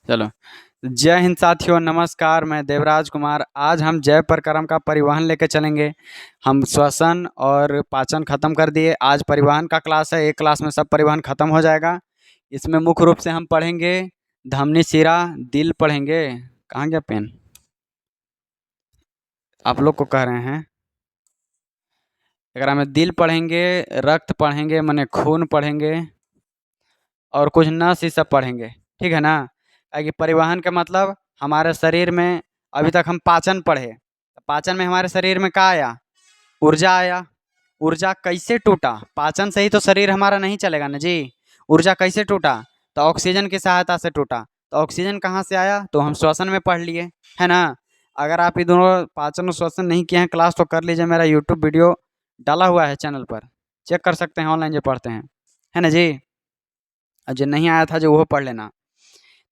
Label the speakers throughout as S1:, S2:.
S1: चलो। जय हिंद साथियों, नमस्कार। मैं देवराज कुमार। आज हम जय प्रक्रम का परिवहन लेके चलेंगे। हम श्वसन और पाचन खत्म कर दिए। आज परिवहन का क्लास है। एक क्लास में सब परिवहन खत्म हो जाएगा। इसमें मुख्य रूप से हम पढ़ेंगे धमनी शिरा, दिल पढ़ेंगे। कहाँ गया पेन? आप लोग को कह रहे हैं। अगर में दिल पढ़ेंगे, रक्त पढ़ेंगे, माने खून पढ़ेंगे, और कुछ नस ये सब पढ़ेंगे। ठीक है ना? कि परिवहन का मतलब हमारे शरीर में अभी तक हम पाचन पढ़े। पाचन में हमारे शरीर में क्या आया? ऊर्जा आया। ऊर्जा कैसे टूटा? पाचन से ही तो शरीर हमारा नहीं चलेगा ना जी। ऊर्जा कैसे टूटा? तो ऑक्सीजन की सहायता से टूटा। तो ऑक्सीजन कहाँ से आया? तो हम श्वसन में पढ़ लिए, है ना? अगर आप ये दोनों पाचन और श्वसन नहीं किए हैं क्लास, तो कर लीजिए। मेरा यूट्यूब वीडियो डाला हुआ है चैनल पर, चेक कर सकते हैं ऑनलाइन जो पढ़ते हैं, है ना जी। और जो नहीं आया था जो वो पढ़ लेना।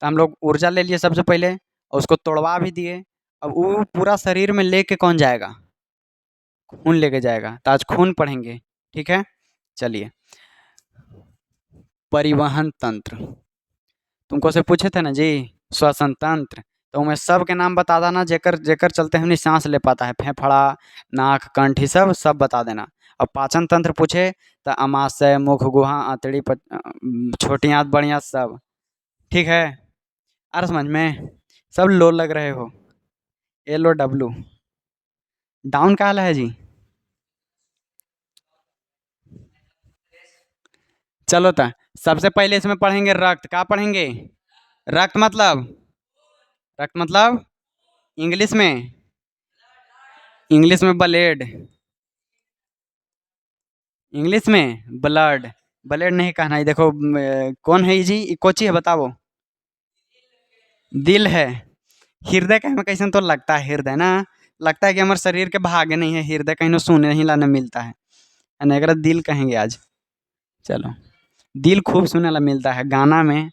S1: तो हम लोग ऊर्जा ले लिए सबसे पहले, और उसको तोड़वा भी दिए। अब वो पूरा शरीर में लेके कौन जाएगा? खून लेके जाएगा। तो आज खून पढ़ेंगे। ठीक है, चलिए। परिवहन तंत्र तुमको से पूछे थे ना जी। श्वसन तंत्र, तो मैं सब के नाम बता देना, जेकर जेकर चलते हमने सांस ले पाता है। फेफड़ा, नाक, कंठ, ही सब बता देना। अब पाचन तंत्र पूछे तो अमाशय, मुख, गुहा, आंतड़ी, छोटी आंत, बड़ी आंत, सब। ठीक है, आ रहा समझ में? सब लो लग रहे हो। एल ओ डब्लू डाउन का हाल है जी। चलो तो सबसे पहले इसमें पढ़ेंगे रक्त। क्या पढ़ेंगे? रक्त मतलब, रक्त मतलब इंग्लिश में ब्लड। इंग्लिश में ब्लड। ब्लड नहीं कहना है। देखो कौन है ये जी? ये कोची है बताओ? दिल है। हृदय कहीं में कैसे तो लगता है हृदय ना। लगता है कि हमारे शरीर के भागे नहीं है हृदय, कहीं सुने नहीं लाने मिलता है। अगर दिल कहेंगे आज। चलो, दिल खूब सुने ला मिलता है गाना में।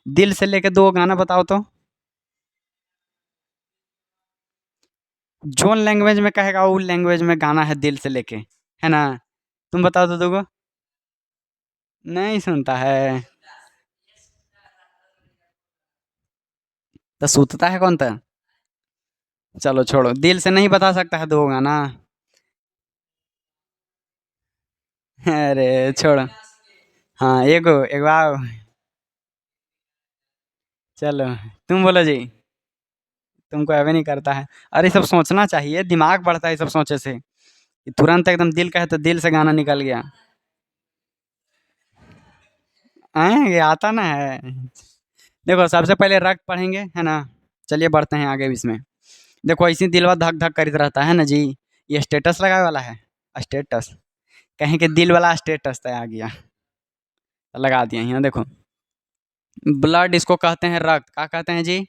S1: दिल से लेके दो गाना बताओ तो। जोन लैंग्वेज में कहेगा वो लैंग्वेज में गाना है दिल से लेके, है ना? तुम बताओ तो दोगो। नहीं सुनता है तो सूतता है कौन था? चलो छोड़ो, दिल से नहीं बता सकता है दो गाना। अरे छोड़ो। हाँ, एगो एगो आओ। चलो, तुम बोलो जी। तुमको अवे नहीं करता है। अरे सब सोचना चाहिए, दिमाग बढ़ता है ये सब सोचे से। तुरंत एकदम दिल का है तो दिल से गाना निकल गया। ये आता ना है। देखो सबसे पहले रक्त पढ़ेंगे, है ना? चलिए बढ़ते हैं आगे इसमें। देखो ऐसे दिलवा धक धक करित रहता है ना जी। ये स्टेटस लगाए वाला है। स्टेटस कहीं के दिल वाला स्टेटस तो आ गया, लगा दिया यहाँ देखो। ब्लड इसको कहते हैं रक्त। क्या कहते हैं जी?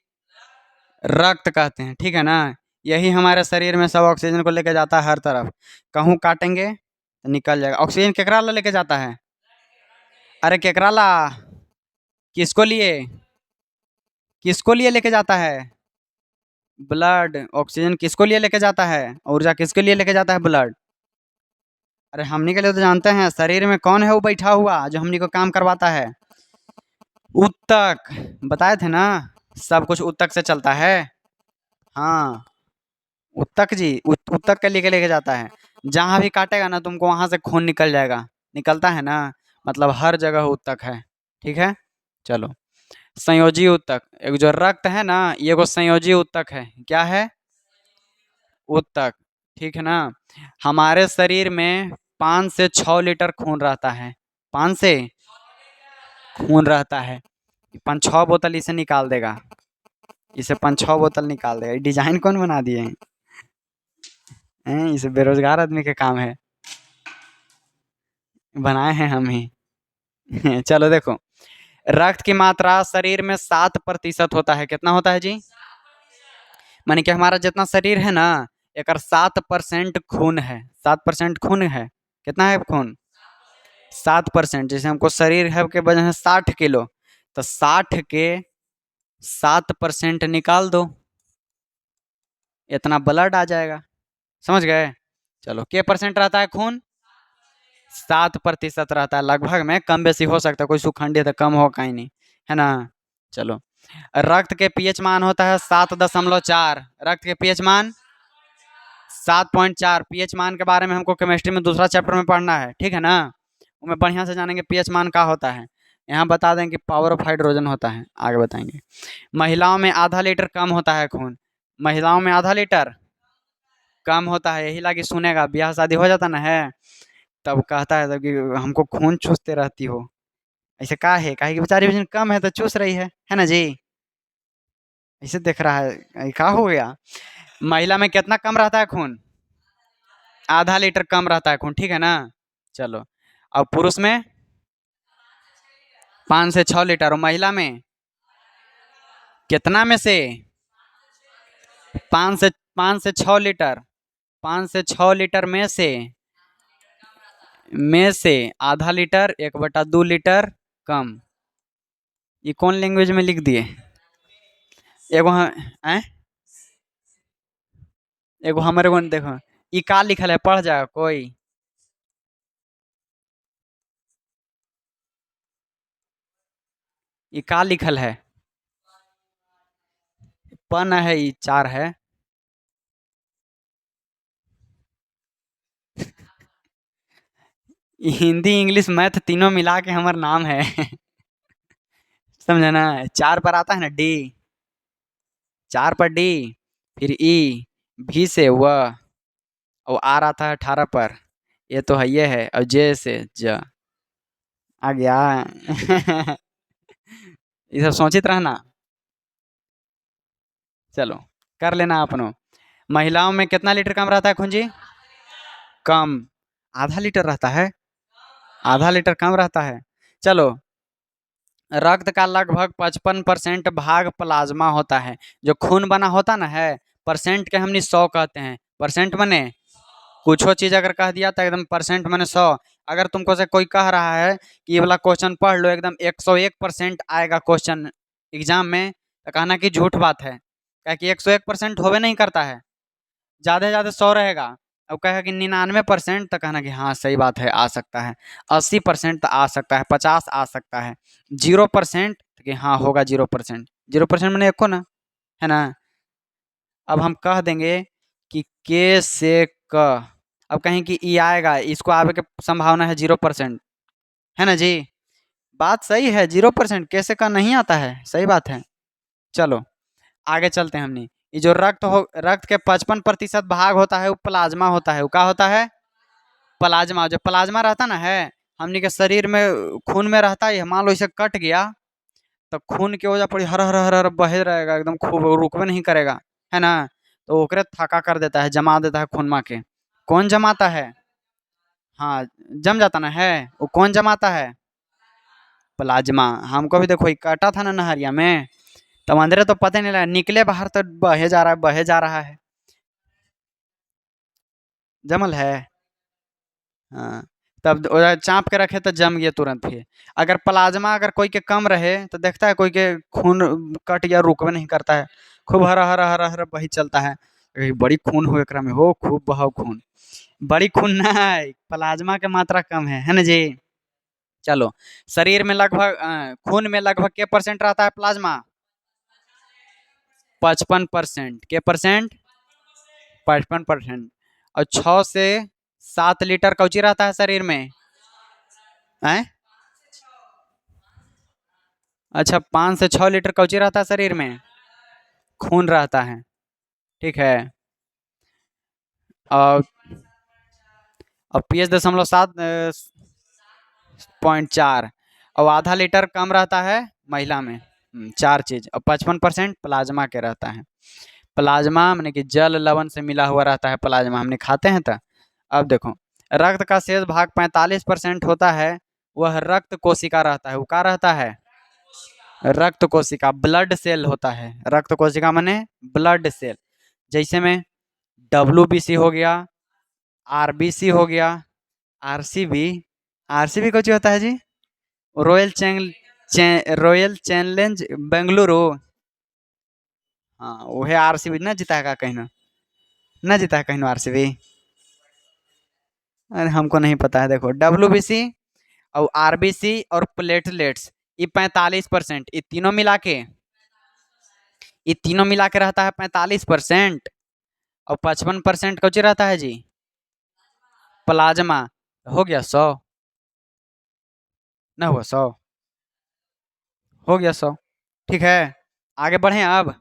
S1: रक्त कहते हैं, ठीक है ना? यही हमारे शरीर में सब ऑक्सीजन को लेके जाता है हर तरफ। कहूँ काटेंगे तो निकल जाएगा। ऑक्सीजन केकरा ला लेके जाता है? अरे केकरा ला? किसको लिए? किसको लिए लेके जाता है? ब्लड। ऑक्सीजन किसको लिए लेके जाता है? ऊर्जा किसके लिए लेके जाता है? ब्लड। अरे हमनी के लिए तो जानते हैं। शरीर में कौन है वो बैठा हुआ जो हमनी को काम करवाता है? ऊतक। बताए थे ना, सब कुछ ऊतक से चलता है। हाँ, ऊतक जी, ऊतक के लेके लेके जाता है। जहाँ भी काटेगा ना तुमको वहां से खून निकल जाएगा। निकलता है ना, मतलब हर जगह ऊतक है। ठीक है, चलो। संयोजी ऊतक, एक जो रक्त है ना, ये को संयोजी ऊतक है। क्या है? ऊतक। ठीक है ना? हमारे शरीर में 5 से 6 लीटर खून रहता है। 5 से खून रहता है। 5-6 बोतल इसे निकाल देगा। इसे 5-6 बोतल निकाल देगा। डिजाइन कौन बना दिए हैं? इसे बेरोजगार आदमी के काम है, बनाए हैं हम ही। चलो देखो, रक्त की मात्रा शरीर में 7% होता है। कितना होता है जी? माने कि हमारा जितना शरीर है ना, एक 7% खून है। 7% खून है। कितना है खून? 7%। जैसे हमको शरीर है के वजन है 60 किलो, तो 60 के 7% निकाल दो, इतना ब्लड आ जाएगा। समझ गए? चलो, के परसेंट रहता है खून? 7% रहता है लगभग में, कम बेसी हो सकता है, कोई सुखंडी है तो कम हो कहीं नहीं, है ना। चलो, रक्त के पीएच मान होता है 7.4। रक्त के पीएच मान 7.4। पीएच मान के बारे में हमको केमिस्ट्री में दूसरा चैप्टर में पढ़ना है, ठीक है ना। उसमें बढ़िया से जानेंगे पीएच मान क्या होता है। यहाँ बता दें कि पावर ऑफ हाइड्रोजन होता है, आगे बताएंगे। महिलाओं में आधा लीटर कम होता है खून। महिलाओं में आधा लीटर कम होता है, यही लाके सुनेगा, ब्याह शादी हो जाता ना है, तब कहता है तब कि हमको खून चूसते रहती हो। ऐसे का है, काहे कि बेचारी वजन कम है तो चूस रही है ना जी। ऐसे देख रहा है, क्या हो गया। महिला में कितना कम रहता है खून? आधा लीटर कम रहता है खून, ठीक है ना। चलो, अब पुरुष में 5 से 6 लीटर, और महिला में कितना में से? 5 से 6 लीटर। 5 से 6 लीटर में से आधा लीटर 1/2 लीटर कम। ये कौन लैंग्वेज में लिख दिए? एगो हैं, एगो हमारे को देखो, ये का लिखल है, पढ़ जाएगा कोई? ये का लिखल है? पन है, ये 4 है। हिंदी इंग्लिश मैथ तीनों मिला के हमार नाम है। समझा ना। 4 पर आता है ना डी, 4 पर डी, फिर ई, भी से व, और आर आता है 18 पर। ये तो है, ये है, और जे से ज आ गया। ये सब सोचित रहना। चलो, कर लेना अपनो। महिलाओं में कितना लीटर कम रहता है खून जी? कम, आधा लीटर रहता है, आधा लीटर कम रहता है। चलो, रक्त का लगभग 55% भाग प्लाज्मा होता है। जो खून बना होता ना है, परसेंट के हमने 100 कहते हैं। परसेंट मने कुछ चीज अगर कह दिया तो एकदम परसेंट मने 100। अगर तुमको से कोई कह रहा है कि ये वाला क्वेश्चन पढ़ लो, एकदम 101% आएगा क्वेश्चन एग्जाम में, तो कहना कि झूठ बात है, क्या कि 101% होवे नहीं करता है, ज़्यादा से ज़्यादा 100 रहेगा। अब कहेगा कि 99%, तो कहना कि हाँ सही बात है, आ सकता है। 80% तो आ सकता है, 50 आ सकता है। 0% कि हाँ होगा 0%। 0% मैंने एको ना, है ना। अब हम कह देंगे कि के से क, अब कहें कि ई आएगा, इसको आवे के संभावना है 0%, है ना जी। बात सही है, 0% कैसे का नहीं आता है, सही बात है। चलो, आगे चलते हैं हमने। ये जो रक्त के 55% भाग होता है वो प्लाज्मा होता है। वो क्या होता है? प्लाज्मा। जो प्लाज्मा रहता ना है, हमने के शरीर में खून में रहता है, मान लो इसे कट गया तो खून की वजह पड़ी हर हर हर हर बहे रहेगा एकदम, खूब रुकवे नहीं करेगा, है ना। तो ओकरे थका कर देता है, जमा देता है खून में के। कौन जमाता है? हाँ, जम जाता ना है, वो कौन जमाता है? प्लाज्मा। हमको भी देखो, ये कटा था ना नहरिया में, तब अंदर तो पता नहीं लगा, निकले बाहर तो बहे जा रहा है, बहे जा रहा है। जमल है। हाँ, तब चाँप के रखे तो जम गया तुरंत ही। अगर प्लाज्मा अगर कोई के कम रहे तो देखता है कोई के खून कट गया, रुकवे नहीं करता है, खूब हरा हरा हरा हरा बही चलता है। बड़ी खून हो एकरा में, हो खूब बहाव खून। बड़ी खून ना है, प्लाज्मा के मात्रा कम है ना जी। चलो, शरीर में लगभग खून में लगभग के परसेंट रहता है प्लाज्मा? 55%। के परसेंट? 55%। और 6 से 7 लीटर कौची रहता है शरीर में? हैं? अच्छा, 5 से 6 लीटर कौची रहता है शरीर में? खून रहता है, ठीक है। और पीएच 0.7 और आधा लीटर कम रहता है महिला में। 4 चीज, और 55% प्लाज्मा के रहता है। प्लाज्मा मैंने कि जल लवण से मिला हुआ रहता है प्लाज्मा, हमने खाते हैं तो। अब देखो, रक्त का शेष भाग 45% होता है, वह रक्त कोशिका रहता है। वो क्या रहता है? रक्त कोशिका, ब्लड सेल होता है। रक्त कोशिका माने ब्लड सेल। जैसे में WBC हो गया, RBC हो गया, RCB। RCB कुछ होता है जी? Royal challenge Bengaluru. हाँ, वह RCB ना जीता है, का कहीं ना जीता है कहीं RCB। अरे हमको नहीं पता है। देखो WBC और RBC और प्लेटलेट्स, ये 45%, ये तीनों मिला के रहता है 45%। और 55% कुछ रहता है जी प्लाज्मा। हो गया 100, ना हुआ 100, हो गया 100। ठीक है, आगे बढ़े अब।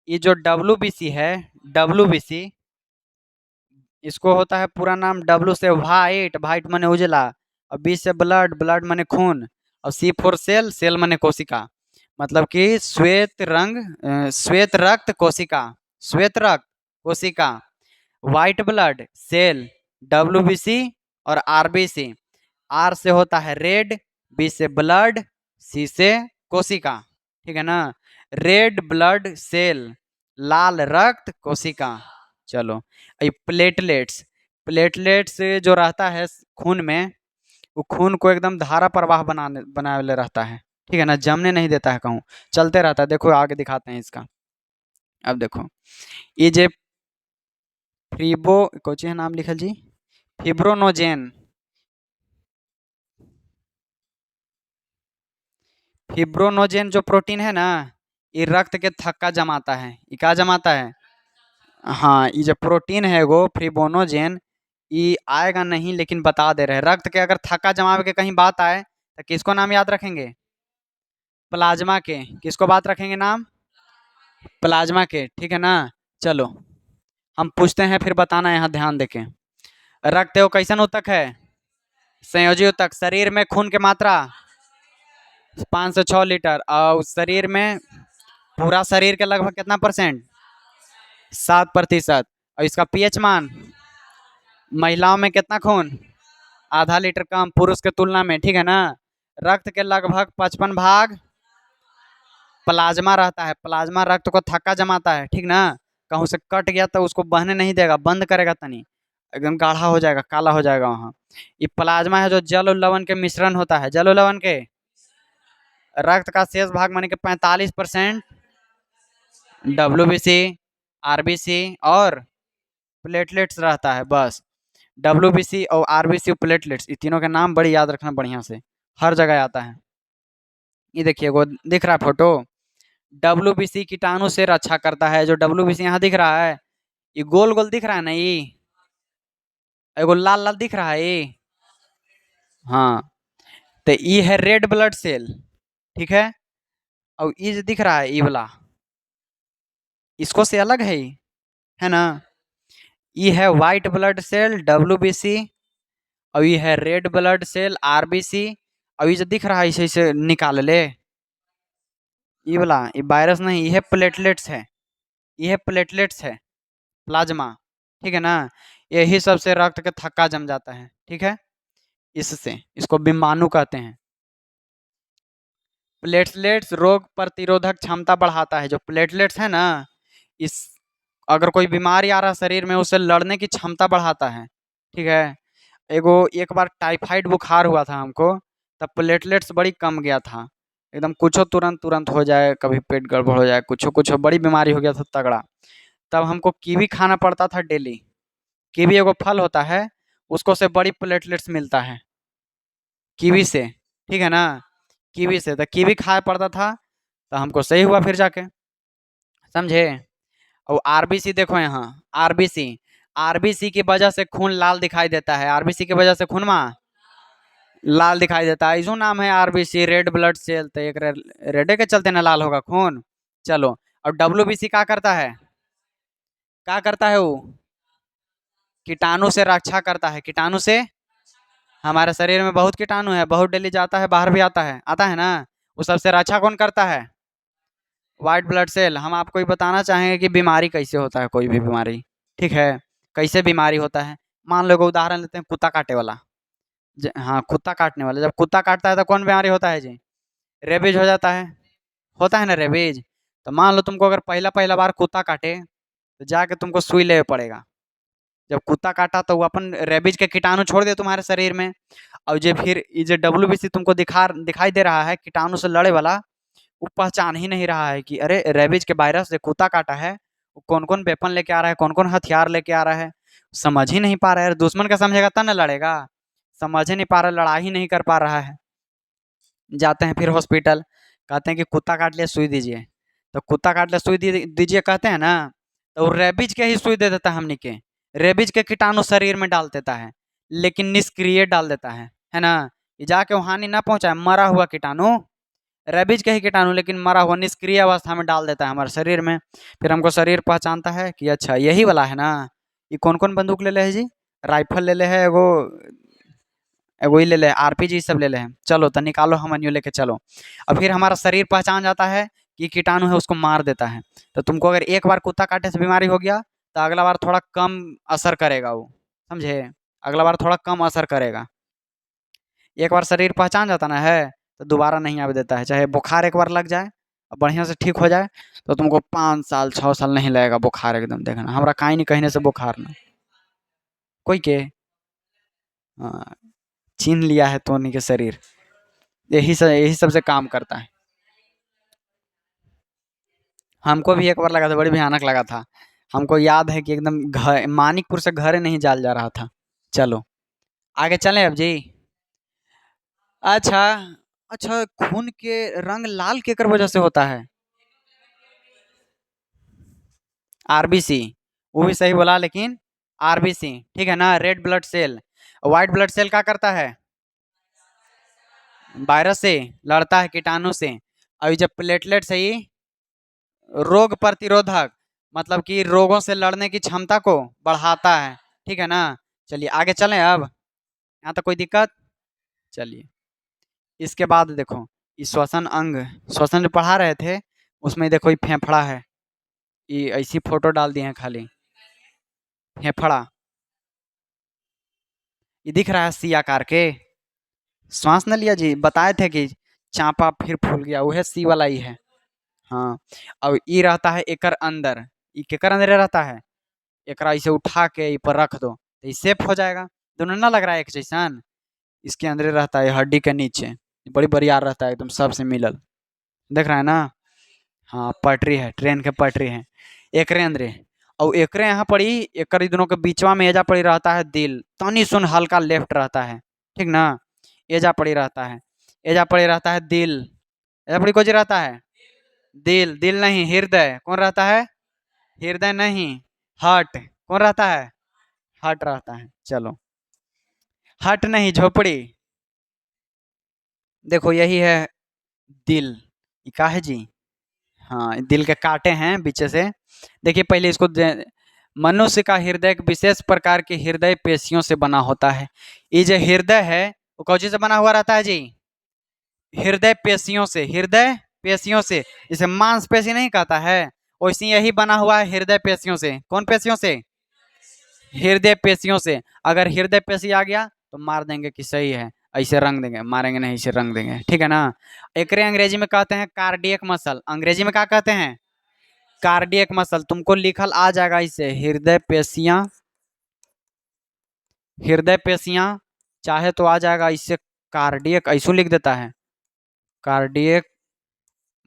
S1: ये जो WBC है, WBC, इसको होता है पूरा नाम, W से वाइट, वाइट माने उजला, और B से ब्लड, ब्लड माने खून, और C फॉर सेल, सेल माने कोशिका। मतलब कि श्वेत रंग, श्वेत रक्त कोशिका, श्वेत रक्त कोशिका, व्हाइट ब्लड सेल, WBC और RBC। R से होता है रेड, B से ब्लड, C से कोशिका। ठीक है ना, रेड ब्लड सेल, लाल रक्त कोशिका। चलो, ये प्लेटलेट्स, प्लेटलेट्स जो रहता है खून में, वो खून को एकदम धारा प्रवाह बनाने रहता है। ठीक है ना, जमने नहीं देता है कहूँ, चलते रहता है। देखो आगे दिखाते हैं इसका। अब देखो, ये जे फ्रीबो कोची है नाम लिखल जी, फिब्रोनोजेन, फिब्रोनोजेन जो प्रोटीन है ना, ये रक्त के थक्का जमाता है। ये क्या जमाता है? हाँ, ये जो प्रोटीन है वो फिब्रोनोजेन, ये आएगा नहीं लेकिन बता दे रहे हैं। रक्त के अगर थक्का जमावे के कहीं बात आए तो किसको नाम याद रखेंगे? प्लाज्मा के। किसको बात रखेंगे नाम? प्लाज्मा के। ठीक है ना। चलो, हम पूछते हैं फिर बताना यहाँ ध्यान देके। रक्त एगो कैसन ऊतक है? संयोजी ऊतक। शरीर में खून की मात्रा 5 से 6 लीटर, और शरीर में, पूरा शरीर के लगभग कितना परसेंट? 7%। और इसका पीएच मान, महिलाओं में कितना खून? आधा लीटर कम पुरुष के तुलना में। ठीक है ना। रक्त के लगभग 55 भाग प्लाज्मा रहता है। प्लाज्मा रक्त को थक्का जमाता है। ठीक ना, कहूँ से कट गया तो उसको बहने नहीं देगा, बंद करेगा तनी, एकदम गाढ़ा हो जाएगा, काला हो जाएगा वहाँ। ये प्लाज्मा है जो जल और लवण के मिश्रण होता है, जल और लवण के। रक्त का शेष भाग माने कि 45% WBC, RBC और प्लेटलेट्स रहता है बस। WBC और RBC और प्लेटलेट्स, ये तीनों के नाम बड़ी याद रखना बढ़िया से, हर जगह आता है। ये देखिए वो दिख रहा है फोटो, WBC कीटाणु से रक्षा करता है। जो WBC यहाँ दिख रहा है, ये गोल गोल दिख रहा है ना, ये एगो लाल लाल दिख रहा है ये, हाँ, तो ये है रेड ब्लड सेल। ठीक है, और ये जो दिख रहा है ये वाला, इसको से अलग है ना। ये है व्हाइट ब्लड सेल WBC, और ये है रेड ब्लड सेल RBC। और ये जो दिख रहा है इसे इसे निकाल ले, ये वाला, ये वायरस नहीं, ये प्लेटलेट्स है, ये प्लेटलेट्स है, प्लाज्मा। ठीक है ना, यही सबसे रक्त के थक्का जम जाता है। ठीक है, इससे इसको विषाणु कहते हैं। प्लेटलेट्स रोग प्रतिरोधक क्षमता बढ़ाता है। जो प्लेटलेट्स है ना, इस, अगर कोई बीमारी आ रहा है शरीर में, उससे लड़ने की क्षमता बढ़ाता है। ठीक है, एगो एक बार टाइफाइड बुखार हुआ था हमको, तब प्लेटलेट्स बड़ी कम गया था, एकदम कुछो तुरंत तुरंत हो जाए, कभी पेट गड़बड़ हो जाए, कुछो कुछो बड़ी बीमारी हो गया था तगड़ा। तब हमको कीवी खाना पड़ता था डेली। कीवी एगो फल होता है, उसको से बड़ी प्लेटलेट्स मिलता है, कीवी से। ठीक है ना, कीवी से, तो कीवी खाया पड़ता था, तो हमको सही हुआ फिर जाके, समझे। और RBC देखो यहाँ, RBC, RBC की वजह से खून लाल दिखाई देता है। RBC की वजह से खून में लाल दिखाई देता है, इसो नाम है RBC, रेड ब्लड सेल। तो एक रेडे के चलते ना लाल होगा खून। चलो, और WBC क्या करता है? क्या करता है वो? कीटाणु से रक्षा करता है। कीटाणु से, हमारे शरीर में बहुत कीटाणु है, बहुत डेली जाता है, बाहर भी आता है ना। वो सबसे रक्षा कौन करता है? White blood cell. हम आपको ये बताना चाहेंगे कि बीमारी कैसे होता है, कोई भी बीमारी। ठीक है, कैसे बीमारी होता है। मान लो एगो उदाहरण लेते हैं, कुत्ता काटे वाला। हाँ, कुत्ता काटने वाला, जब कुत्ता काटता है तो कौन बीमारी होता है जी? रेबीज हो जाता है, होता है ना रेबीज। तो मान लो तुमको अगर पहला पहला बार कुत्ता काटे, तो जाके तुमको सुई ले पड़ेगा। जब कुत्ता काटा तो वो अपन रेबीज के कीटाणु छोड़ दे तुम्हारे शरीर में। और जो फिर ये जो WBC तुमको दिखाई दे रहा है कीटाणु से लड़े वाला, वो पहचान ही नहीं रहा है कि अरे रेबीज के वायरस से कुत्ता काटा है। वो कौन कौन वेपन लेके आ रहा है, कौन कौन हथियार लेके आ रहा है, समझ ही नहीं पा रहा है यार, दुश्मन का समझेगा तब ना लड़ेगा। समझ ही नहीं पा रहा, लड़ाई ही नहीं कर पा रहा है। जाते हैं फिर हॉस्पिटल, कहते हैं कि कुत्ता काट लिया, सुई दीजिए। तो कुत्ता काट लिया, सुई दीजिए कहते हैं ना, तो रेबीज के ही सुई दे देता है हमने के। रेबीज के कीटाणु शरीर में डाल देता है, लेकिन निष्क्रिय डाल देता है ना। ये जाके वो हानि ना पहुंचाए, मरा हुआ कीटाणु, रेबीज के ही कीटाणु लेकिन मरा हुआ निष्क्रिय अवस्था में डाल देता है हमारे शरीर में। फिर हमको शरीर पहचानता है कि अच्छा यही वाला है ना। ये कौन कौन बंदूक ले ले है जी? राइफल ले ले है एगो, एगो ही ले ले आरपीजी सब ले ले हैं। चलो तो निकालो हमनियो लेके चलो। और फिर हमारा शरीर पहचान जाता है कि कीटाणु है, उसको मार देता है। तो तुमको अगर एक बार कुत्ता काटने से बीमारी हो गया, तो अगला बार थोड़ा कम असर करेगा वो, समझे? अगला बार थोड़ा कम असर करेगा। एक बार शरीर पहचान जाता ना है, तो दोबारा नहीं आवे देता है। चाहे बुखार एक बार लग जाए और बढ़िया से ठीक हो जाए, तो तुमको 5 साल 6 साल नहीं लगेगा बुखार, एकदम देखना हमरा कहीं नहीं कहने से बुखार ना कोई के। हाँ, छीन लिया है टोनी के शरीर, यही सबसे काम करता है। हमको भी एक बार लगा था, बड़ी भयानक लगा था। हमको याद है कि एकदम घर मानिकपुर से घर नहीं जाल जा रहा था। चलो आगे चलें अब जी। अच्छा, अच्छा, खून के रंग लाल केकर वजह से होता है? आरबीसी, वो भी सही बोला, लेकिन आरबीसी ठीक है ना, red blood cell. White blood cell क्या करता है? वायरस से लड़ता है, कीटाणु से। और जब प्लेटलेट से ही रोग प्रतिरोधक, मतलब कि रोगों से लड़ने की क्षमता को बढ़ाता है, ठीक है ना। चलिए आगे चलें अब, यहाँ तक कोई दिक्कत? चलिए, इसके बाद देखो, ये श्वसन अंग, श्वसन जो पढ़ा रहे थे उसमें देखो ये फेफड़ा है। ये ऐसी फोटो डाल दिए हैं खाली, फेफड़ा। ये दिख रहा है सी आकार के। श्वास न लिया जी, बताए थे कि चापा फिर फूल गया, वह सी वाला ही है। हाँ, अब ये रहता है एकर अंदर। ये केकर अंदर रहता है? एकरा इसे उठा के ई पर रख दो तो ये सेफ हो जाएगा। दोनों ना लग रहा है एक जैसन? इसके अंदर रहता है हड्डी के नीचे, बड़ी बरियार रहता है एकदम सबसे मिलल, देख रहा है ना। हाँ, पटरी है, ट्रेन के पटरी है एकरे अंदरे। और एकरे यहाँ पड़ी, एकर ई दोनों के बीचवा में एजा पड़ी रहता है दिल, तनी सुन हल्का लेफ्ट रहता है, ठीक ना। एजा पड़ी रहता है, एजा पड़ी रहता है दिल। एजा पड़ी कोची रहता है? दिल, दिल नहीं हृदय। कौन रहता है? हृदय नहीं, हार्ट। कौन रहता है? हार्ट रहता है। चलो, हार्ट नहीं, झोपड़ी। देखो यही है दिल। ये का है जी? हाँ, दिल के कांटे हैं पीछे से। देखिए पहले इसको मनुष्य का हृदय एक विशेष प्रकार की हृदय पेशियों से बना होता है। ये जो हृदय है वो कौन से बना हुआ रहता है जी? हृदय पेशियों से, हृदय पेशियों से। इसे मांसपेशी नहीं कहता है, वैसे यही बना हुआ है हृदय पेशियों से। कौन पेशियों से? हृदय पेशियों से। अगर हृदय पेशी आ गया तो मार देंगे कि सही है, ऐसे रंग देंगे, मारेंगे नहीं ऐसे रंग देंगे, ठीक है ना। एकरे अंग्रेजी में कहते हैं कार्डियक मसल। अंग्रेजी में क्या कहते हैं? Cardiac muscle. तुमको लिखल आ जाएगा इसे, हृदय पेशियां, हृदय पेशियां। चाहे तो आ जाएगा इससे कार्डियक, ऐसो लिख देता है कार्डियक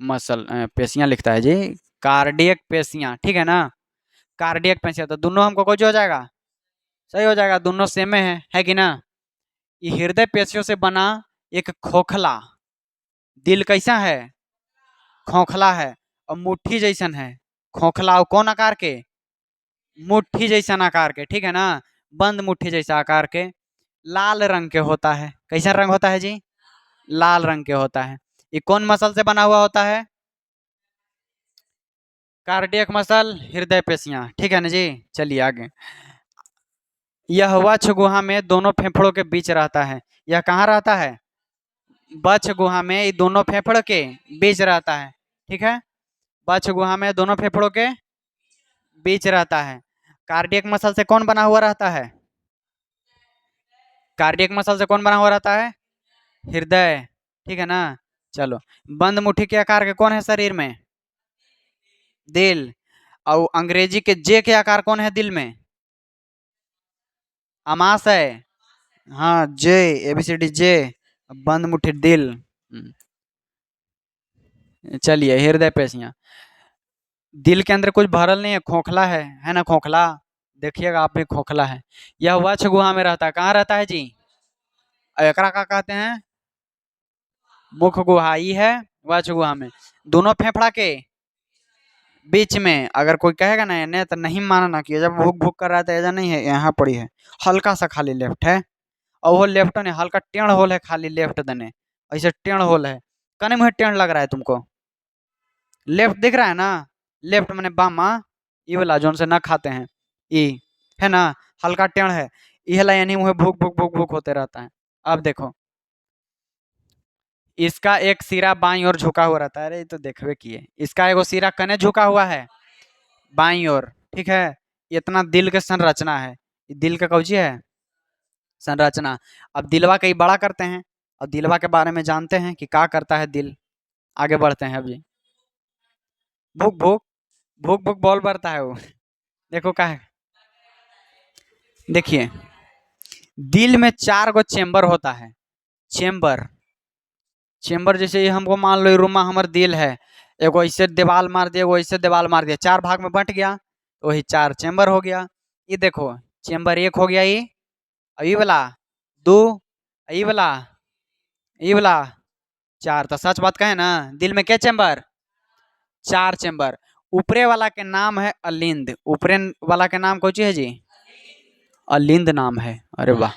S1: मसल, पेशियां लिखता है जी, कार्डियक पेशियां, ठीक है ना। कार्डियक पेशियां, तो दोनों हमको कुछ हो जाएगा, सही हो जाएगा, दोनों सेम है कि ना। ये हृदय पेशियों से बना एक खोखला दिल कैसा है? खोखला है, और मुट्ठी जैसन है। खोखला और कौन आकार के? मुट्ठी जैसन आकार के, ठीक है ना। बंद मुट्ठी जैसा आकार के, लाल रंग के होता है। कैसा रंग होता है जी? लाल रंग के होता है। ये कौन मसल से बना हुआ होता है? कार्डियक मसल, हृदय पेशियां, ठीक है ना जी। चलिए आगे। यह वक्ष गुहा में दोनों फेफड़ों के बीच रहता है। यह कहाँ रहता है? वक्ष गुहा में, ये दोनों फेफड़ों के बीच रहता है, ठीक है। वक्ष गुहा में दोनों फेफड़ों के बीच रहता है। कार्डियक मसल से कौन बना हुआ रहता है? कार्डियक मसल से कौन बना हुआ रहता है? हृदय, ठीक है ना। चलो, बंद मुट्ठी के आकार के कौन है शरीर में? दिल। और अंग्रेजी के जे के आकार कौन है दिल में? अमाशय। हाँ, जे, एबीसीडी जे, बंद मुट्ठी दिल। चलिए, हृदय पेशियां। दिल के अंदर कुछ भरल नहीं है, खोखला है ना, खोखला। देखिएगा आप भी खोखला है। यह वक्ष गुहा में रहता है। कहाँ रहता है जी? एकरा का कहते हैं? मुख गुहा। ई है वक्ष गुहा में। दोनों फेफड़ा के बीच में। अगर कोई कहेगा ना नहीं तो नहीं मानना कि जब भूख भूख कर रहा था ऐसा नहीं है, यहाँ पड़ी है। हल्का सा खाली लेफ्ट है, और वो लेफ्ट ने हल्का टेढ़ होल है खाली लेफ्ट दने। ऐसे टेढ़ होल है। कने मुँह टेढ़ लग रहा है तुमको? लेफ्ट दिख रहा है ना? लेफ्ट मैंने बामा, ई वाला जोन से ना खाते हैं, ई है ना, हल्का टेढ़ है। ई वाला यानी मुँह भूख भूख भूख भूख होते रहता है। अब देखो, इसका एक सिरा बाईं ओर झुका हुआ रहता है। अरे ये तो देखबे किए। इसका एगो सिरा कने झुका हुआ है? बाईं ओर। ठीक है। इतना दिल के संरचना है। ये दिल का कौची है? संरचना। अब दिलवा कहीं बड़ा करते हैं, और दिलवा के बारे में जानते हैं कि क्या करता है दिल। आगे बढ़ते हैं अभी। भूख भूख भूख भूख बॉल बढ़ता है वो। देखो क्या है, देखिए, दिल में 4 गो चेम्बर होता है। चेम्बर, चेम्बर जैसे ये हमको मान लो रूमा हमार दिल है, एगो ऐसे दीवाल मार दिया, एगो ऐसे दीवाल मार दिया, 4 भाग में बंट गया, तो वही 4 चेम्बर हो गया। ये देखो, चेम्बर 1 हो गया ये, और ये वाला 2, ये वाला, ये वाला 4। तो सच बात कहे ना, दिल में क्या चेम्बर? 4 चेम्बर। ऊपरे वाला के नाम है अलिंद। ऊपरे वाला के नाम कौन है जी? अलिंद नाम है। अरे वाह।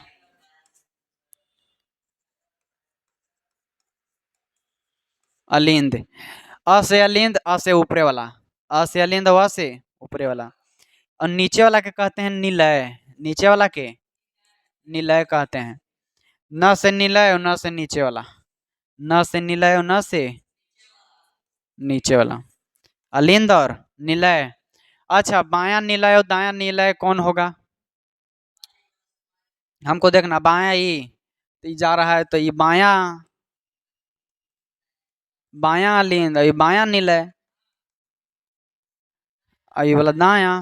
S1: अलिंद। अ से अलिंद, अ से ऊपरे वाला। अ से अलिंद, व से ऊपरे वाला। और नीचे वाला के कहते हैं निलय। नीचे वाला के निलय कहते हैं। न से निलय और न से नीचे वाला। न से निलय और न से नीचे वाला। अलिंद और निलय। अच्छा, बायां निलय और दायां निलय कौन होगा? हमको देखना, बायां ई तो ई जा रहा है, तो ये बायां, बायां अलिंद, और ये बायां निलय, और ये वाला दायां,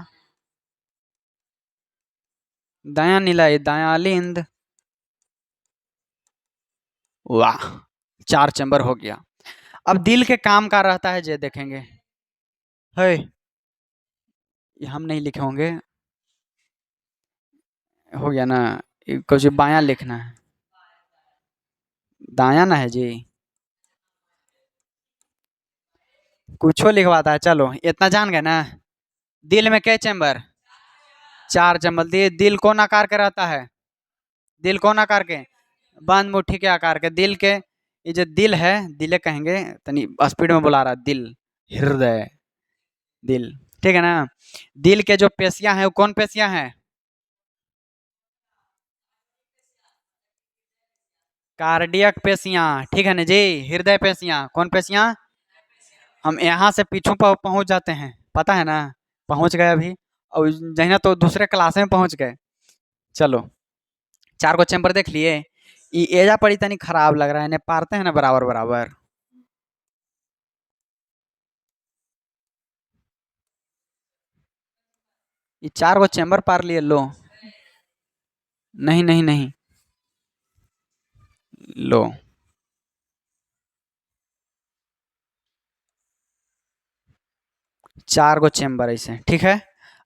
S1: दायां निलय दायां अलिंद। वाह, 4 चैम्बर हो गया। अब दिल के काम का रहता है, जे देखेंगे है, ये हम नहीं लिखे होंगे। हो गया ना? कुछ बायां लिखना है, दायां ना है जी। कुछो लिखवाता है। चलो इतना जान गए ना। दिल में क्या चैम्बर? 4 चैम्बर। दिल कौन आकार के रहता है? दिल कौन आकार के? बंद मुट्ठी के आकार के। दिल के, ये जो दिल है, दिले कहेंगे, तनी स्पीड में बुला रहा, दिल, हृदय, दिल, ठीक है ना? दिल के जो पेशियां हैं वो कौन पेशियां हैं? कार्डियक पेशियां, ठीक है ना जी? हृदय पेशियां कौन पेशियां? हम यहाँ से पीछू पर पहुंच जाते हैं, पता है ना? पहुंच गए अभी, और जहिना तो दूसरे क्लास में पहुंच गए। चलो, 4 गो चैम्बर देख लिए। ये एजा पड़ी तनी खराब लग रहा है, इन्हें पारते हैं ना बराबर बराबर। ये 4 गो चैम्बर पार लिए लो। नहीं नहीं नहीं, लो। 4 गो चैम्बर ऐसे, ठीक है।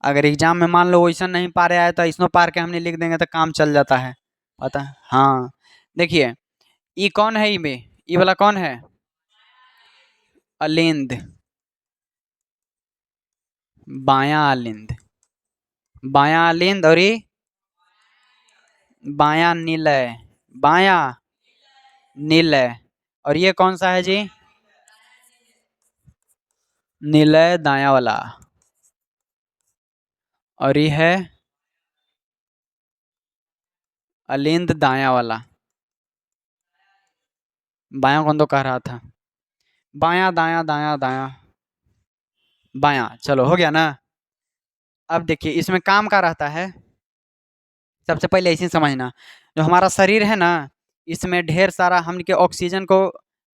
S1: अगर एग्जाम में मान लो वैसा नहीं पारे आए तो इसनो पार के हमने लिख देंगे तो काम चल जाता है। पता है? हाँ। देखिए, ये कौन है? ये वाला कौन है? अलिंद, बायां अलिंद, बायां अलिंद, और ये बायां निलय, बायां निलय। और ये कौन सा है जी? निलय दाया वाला। और ये है अलिंद दाया वाला। बायां कौन तो कह रहा था? बायां दाया दाया दाया बायां। चलो हो गया ना? अब देखिए, इसमें काम का रहता है। सबसे पहले ऐसे ही समझना, जो हमारा शरीर है ना, इसमें ढेर सारा हम के ऑक्सीजन को,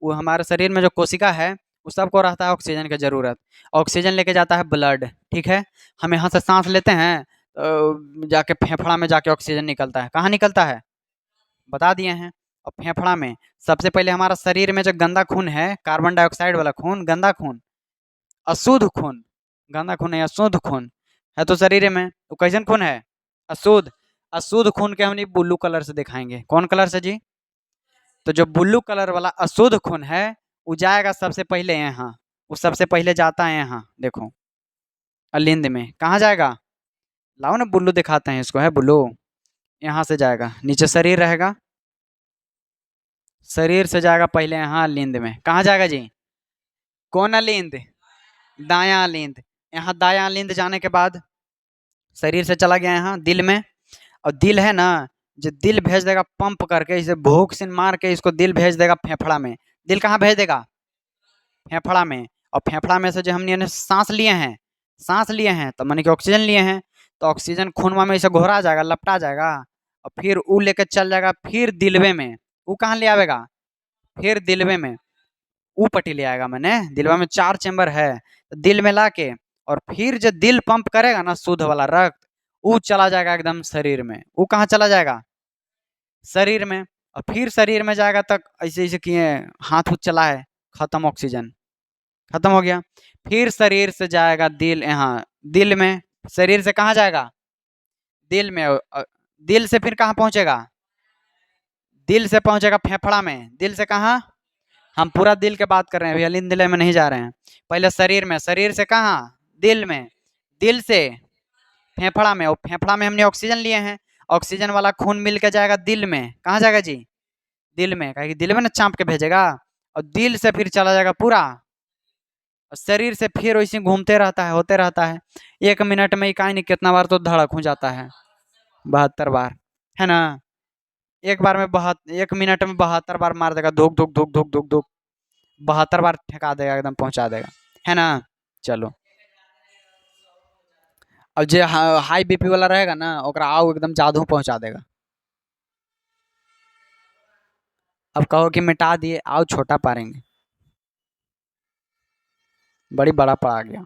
S1: वो हमारे शरीर में जो कोशिका है, वो सबको रहता है ऑक्सीजन की ज़रूरत। ऑक्सीजन लेके जाता है ब्लड, ठीक है। हम यहाँ से सांस लेते हैं, तो जाके फेफड़ा में जाके ऑक्सीजन निकलता है। कहाँ निकलता है? बता दिए हैं। और फेफड़ा में सबसे पहले हमारा शरीर में जो गंदा खून है, कार्बन डाइऑक्साइड वाला खून, गंदा खून, अशुद्ध खून, गंदा खून नहीं, अशुद्ध खून है तो शरीर में, वो कैसन खून है? अशुद्ध। अशुद्ध खून के हमने ब्लू कलर से दिखाएंगे। कौन कलर से जी? तो जो ब्लू कलर वाला अशुद्ध खून है वो जाएगा सबसे पहले यहाँ, वो सबसे पहले जाता है यहाँ देखो, अलिंद में। कहाँ जाएगा? लाओ ना ब्लू दिखाते हैं इसको, है ब्लू। यहाँ से जाएगा, नीचे शरीर रहेगा, शरीर से जाएगा पहले यहाँ अलिंद में। कहाँ जाएगा जी? कौन अलिंद? दायां अलिंद। यहाँ दायां अलिंद जाने के बाद शरीर से चला गया यहाँ दिल में, और दिल है ना, जो दिल भेज देगा पंप करके, इसे भूख से मार के इसको दिल भेज देगा फेफड़ा में। दिल कहाँ भेज देगा? फेफड़ा में। और फेफड़ा में से जो हमने सांस लिए हैं, सांस लिए हैं तो माने कि ऑक्सीजन लिए हैं, तो ऑक्सीजन खूनवा में इसे घोरा जाएगा, लपटा जाएगा, और फिर वो लेके चल जाएगा फिर दिलवे में। वो कहाँ ले आवेगा? फिर दिलवे में, ऊ पट्टी ले आएगा। मैंने दिलवा में 4 चैम्बर है, तो दिल में ला के, और फिर जो दिल पंप करेगा ना शुद्ध वाला रक्त, वो चला जाएगा एकदम शरीर में। वो कहाँ चला जाएगा? शरीर में। और फिर शरीर में जाएगा तक ऐसे ऐसे किए, हाथ उथ चला है, खत्म ऑक्सीजन, खत्म हो गया। फिर शरीर से जाएगा दिल, यहाँ दिल में। शरीर से कहाँ जाएगा? दिल में। दिल से फिर कहाँ पहुंचेगा? दिल से पहुंचेगा फेफड़ा में। दिल से कहाँ? हम पूरा दिल के बात कर रहे हैं, अभी अलिंद दिल में नहीं जा रहे हैं। पहले शरीर में, शरीर से कहाँ? दिल में। दिल से फेफड़ा में, और फेफड़ा में हमने ऑक्सीजन लिए हैं, ऑक्सीजन वाला खून मिल के जाएगा दिल में। कहाँ जाएगा जी? दिल में। कहेगी दिल में ना चाँप के भेजेगा, और दिल से फिर चला जाएगा पूरा, और शरीर से फिर वैसे घूमते रहता है, होते रहता है। 1 मिनट में ही काहे नहीं कितना बार तो धड़क हो जाता है, 72 बार, है ना? एक बार में 1 मिनट में 72 बार मार देगा, धुक धुक धुक धुक धुक धुक, 72 बार ठेका देगा, एकदम पहुंचा देगा, है ना? चलो, अब जो हाई बीपी वाला रहेगा ना, ओकरा आओ एकदम जादू पहुंचा देगा। अब कहो कि मिटा दिए, आओ छोटा पारेंगे, बड़ी बड़ा पा गया।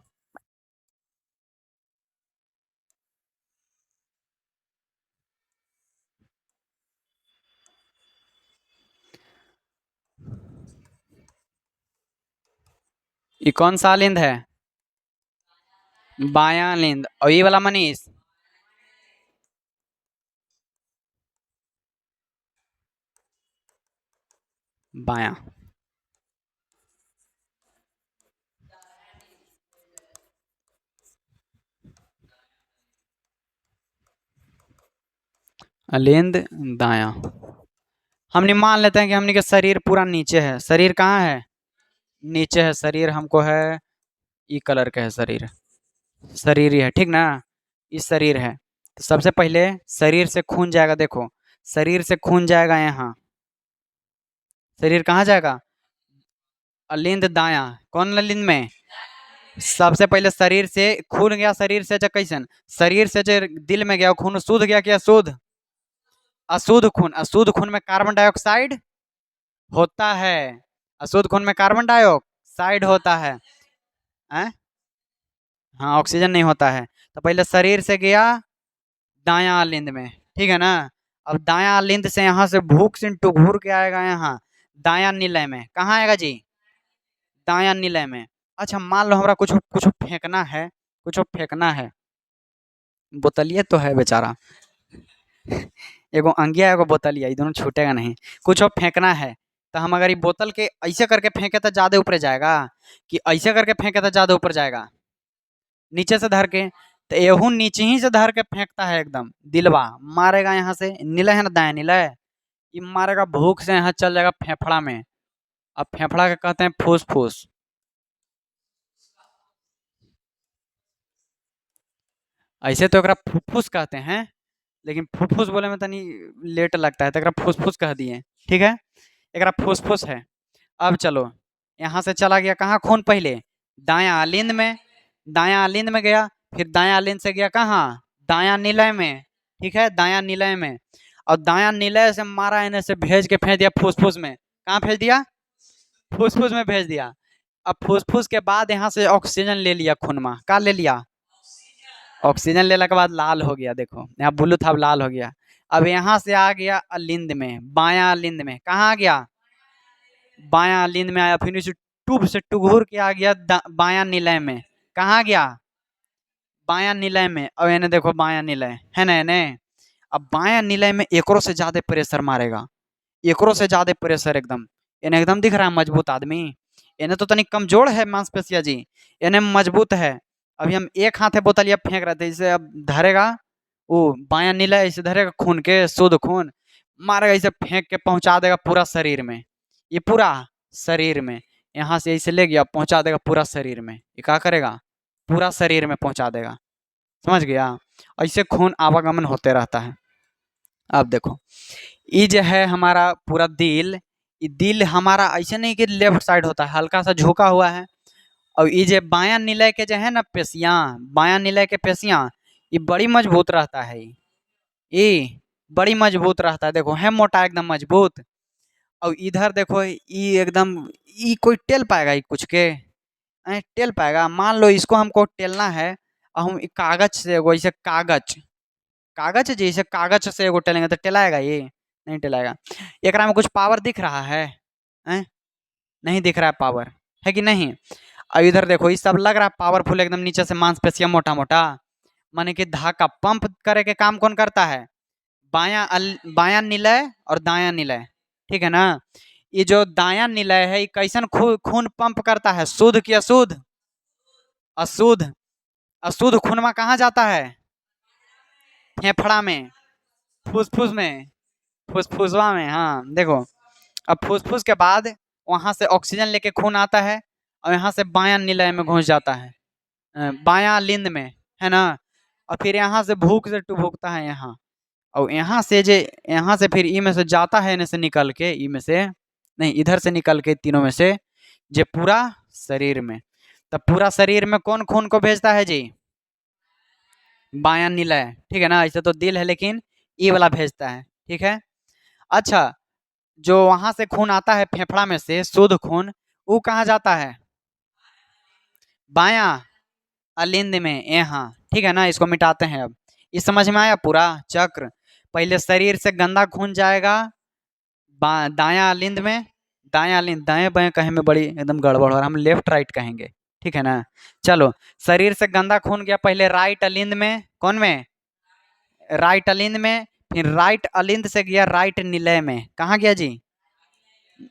S1: ये कौन सा लिंद है? बायां लिंद। और ये वाला मनीष? बायां। अलिंद दायां। हमने मान लेते हैं कि हमने का शरीर पूरा नीचे है। शरीर कहाँ है? नीचे है शरीर, हमको है ई कलर का है शरीर, शरीर ही है, ठीक ना? इस शरीर है, तो सबसे पहले शरीर से खून जाएगा देखो, शरीर से खून जाएगा यहाँ। शरीर कहाँ जाएगा? अलिंद दायां। कौन अलिंद में? सबसे पहले शरीर से खून गया, शरीर से कैसन? शरीर से जो दिल में गया खून शुद्ध गया, क्या शुद्ध? अशुद्ध खून। अशुद्ध खून में कार्बन डाइऑक्साइड होता है, अशुद्ध खून में कार्बन डाइऑक्साइड होता है। हाँ, ऑक्सीजन नहीं होता है। तो पहले शरीर से गया दायां अलिंद में, ठीक है ना? अब दायां अलिंद से यहाँ से भूख से टुघूर के आएगा यहाँ दायां निलय में। कहाँ आएगा जी? दायां निलय में। अच्छा, मान लो हमारा कुछ कुछ फेंकना है, कुछ फेंकना है, बोतलिए तो है बेचारा, एगो अंगिया एगो बोतलिया, ये दोनों छूटेगा नहीं। कुछ फेंकना है, तो हम अगर ये बोतल के ऐसे करके फेंके तो ज्यादा ऊपर जाएगा, कि ऐसे करके फेंके तो ज्यादा ऊपर जाएगा? नीचे से धर के। तो एहू नीचे ही से धर के फेंकता है एकदम, दिलवा मारेगा यहाँ से, निलय है ना दाया निलय, ये मारेगा भूख से यहाँ चल जाएगा फेफड़ा में। अब फेफड़ा के कहते हैं फूस फूस। ऐसे तो एकरा फुफ्फुस कहते हैं, लेकिन फुफ्फुस बोले में तनी लेट लगता है, तो एकरा फुसफुस कह दिए, ठीक है? एकरा फुसफुस है। अब चलो, यहाँ से चला गया कहाँ खून? पहले दायां अलिंद में, दायां अलिंद में गया, फिर दायां अलिंद से गया कहाँ? दायां निलय में, ठीक है? दायां निलय में, और दायां निलय से मारा, इन्हें से भेज के फेंक दिया फुसफुस में। कहाँ भेज दिया? फुसफुस में भेज दिया। अब फुसफुस के बाद यहाँ से ऑक्सीजन ले लिया खूनमा, का ले लिया? ऑक्सीजन लेने के बाद लाल हो गया, देखो यहाँ ब्लू था, अब लाल हो गया। अब यहाँ से आ गया अलिंद में, बायां अलिंद में। कहाँ आ गया? बायां अलिंद में आया, फिर इसे टूब से टुघूर के आ गया बायां निलय में। कहाँ गया? बायां निलय में, अब इन्हें देखो बायां निलय है ना इन्हें, अब बायां निलय में एकरो से ज्यादा प्रेशर मारेगा, एकरो से ज्यादा प्रेशर एकदम, इन्हें एकदम दिख रहा है मजबूत आदमी, इन्हें तो तनिक कमजोर है मांसपेशिया जी, इन्हें मजबूत है। अभी हम एक हाथ है बोतलिया फेंक रहे थे, इसे अब धरेगा वो बायां निलय, इसे धरेगा खून के शुद्ध खून, मारेगा इसे फेंक के पहुंचा देगा पूरा शरीर में, ये पूरा शरीर में, यहाँ से इसे ले गया पहुंचा देगा पूरा शरीर में, ये क्या करेगा पूरा शरीर में पहुंचा देगा, समझ गया। ऐसे खून आवागमन होते रहता है। अब देखो ये जो है हमारा पूरा दिल, ये दिल हमारा ऐसे नहीं कि लेफ्ट साइड होता है, हल्का सा झुका हुआ है। और ये जो बायां निलय के जो है ना पेशियां, बायां निलय के पेशियां, ये बड़ी मजबूत रहता है, ये बड़ी मजबूत रहता है, देखो है मोटा एकदम मजबूत। और इधर देखो ये एकदम, ये कोई टेल पाएगा ये कुछ के, टेल पाएगा, मान लो इसको हमको टेलना है, और हम कागज से वैसे कागज, कागज जैसे कागज से एगो टेलेंगे तो टेलाएगा ये, नहीं टेलाएगा। एकरा में कुछ पावर दिख रहा है, हैं? नहीं दिख रहा है पावर, है कि नहीं। और इधर देखो ये सब लग रहा है पावरफुल एकदम, नीचे से मांसपेशियां मोटा मोटा, माने कि धाका पंप करे के काम कौन करता है, बायां निलय और दायां निलय, ठीक है ना। ये जो दायां निलय है ये कैसन खून पंप करता है, शुद्ध की अशुद्ध, अशुद्ध, अशुद्ध खून में कहाँ जाता है, फेफड़ा में, फुसफुस में, फुसफुसवा में, हाँ देखो। अब फुसफुस के बाद वहां से ऑक्सीजन लेके खून आता है, और यहाँ से बायां निलय में घुस जाता है, बायां लिंद में, है ना। और फिर यहाँ से भूख से टुभुकता है यहाँ, और यहाँ से जे, यहाँ से फिर ई में से जाता है, इन्हें से निकल के, ई में से नहीं इधर से निकल के तीनों में से, जे पूरा शरीर में, तब पूरा शरीर में कौन खून को भेजता है जी, बायां निलय, ठीक है ना। ऐसे तो दिल है लेकिन ई वाला भेजता है, ठीक है। अच्छा, जो वहां से खून आता है फेफड़ा में से शुद्ध खून, वो कहाँ जाता है, बायां अलिंद में, यहाँ, ठीक है ना। इसको मिटाते हैं अब, ये समझ में आया पूरा चक्र। पहले शरीर से गंदा खून जाएगा दायां अलिंद में, दायां अलिंद, दाएं बाएं कहे में बड़ी एकदम गड़बड़ हो रहा, हम लेफ्ट राइट कहेंगे, ठीक है ना। चलो, शरीर से गंदा खून गया पहले राइट अलिंद में, कौन में, राइट अलिंद में, फिर राइट अलिंद से गया राइट निलय में, कहाँ गया जी,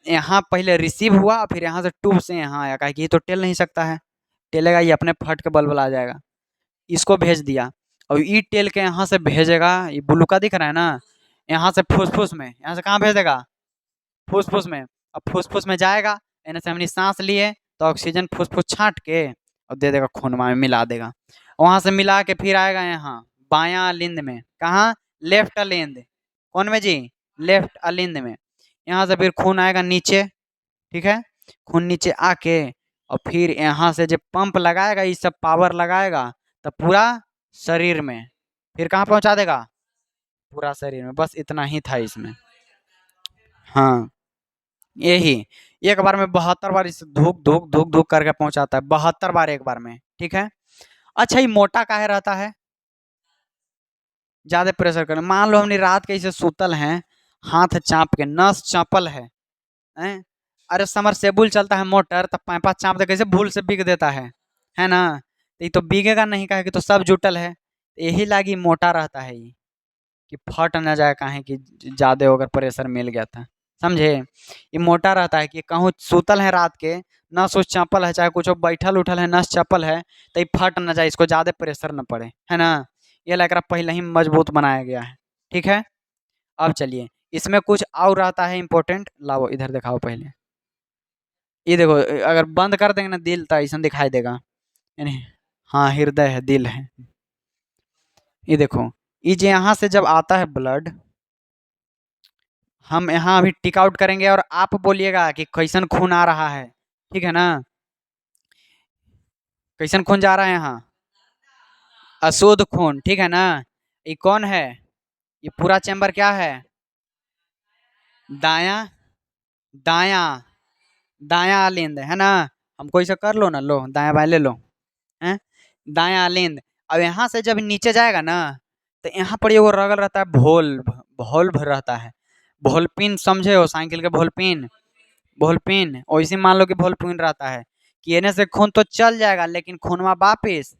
S1: यहाँ पहले रिसीव हुआ, फिर यहाँ से ट्यूब से यहाँ आया, कहा कि ये तो टेल नहीं सकता है, टेलेगा ये अपने फट के बलबला जाएगा, इसको भेज दिया। और ई टेल के यहाँ से भेजेगा, ये ब्लू का दिख रहा है ना, यहाँ से फुसफुस में, यहाँ से कहाँ भेजेगा, फुसफुस में। अब फुसफुस में जाएगा, यानी से हमने सांस लिए तो ऑक्सीजन फुसफुस छाट के और दे देगा खून में मिला देगा, वहां से मिला के फिर आएगा यहाँ बायां लिंद में, कहाँ, लेफ्ट अलिंद, कौन में जी, लेफ्ट अलिंद में। यहाँ से फिर खून आएगा नीचे, ठीक है, खून नीचे आके और फिर यहाँ से जब पंप लगाएगा, ये सब पावर लगाएगा, तो पूरा शरीर में, फिर कहाँ पहुंचा देगा, पूरा शरीर में। बस इतना ही था इसमें, हाँ यही, एक बार में 72 बार इसे धूक धूक धूक धूक करके पहुंचाता है, 72 बार एक बार में, ठीक है। अच्छा, ये मोटा काहे रहता है, ज्यादा प्रेशर कर, मान लो हमने रात के इसे सुतल हैं, हाथ चाप के, नस चापल है, अरे समरसेबुल चलता है मोटर, तब पाइपा चाप दे कैसे भूल से बिग देता है ना। तो ये तो बिगेगा नहीं, कहे कि तो सब जुटल है, यही लागी मोटा रहता है ये, कि फट न जाए, कहे कि ज्यादा अगर प्रेशर मिल गया था, समझे। ये मोटा रहता है कि कहूँ सुतल है रात के, नस उस चपल है, चाहे कुछ बैठल उठल है नस चपल है, तो ये फट न जाए, इसको ज्यादा प्रेशर न पड़े, है ना। ये लग रहा पहले ही मजबूत बनाया गया है, ठीक है। अब चलिए, इसमें कुछ और रहता है इंपॉर्टेंट, लाओ इधर दिखाओ पहले, ये देखो, अगर बंद कर देंगे ना दिल तो ऐसा दिखाई देगा, यानी हाँ हृदय है, दिल है। ये देखो, ये जो यहाँ से जब आता है ब्लड, हम यहाँ अभी टिक आउट करेंगे और आप बोलिएगा कि कैसन खून आ रहा है, ठीक है ना। कैसन खून जा रहा है यहाँ, अशुद्ध खून, ठीक है ना। ये कौन है, ये पूरा चैम्बर क्या है, दाया, दाया, दाया अलिंद, है ना। हमको इसे कर लो ना, लो दाया बाएं ले लो, हैं, दाया अलिंद। अब यहाँ से जब नीचे जाएगा ना, तो यहाँ पर ये वो रगल रहता है, भोल्व रहता है, भोलपिन समझे हो, साइकिल के भोलपिन, भोलपिन वैसे मान लो कि भोलपिन रहता है, कि एने से खून तो चल जाएगा लेकिन खूनवा वापिस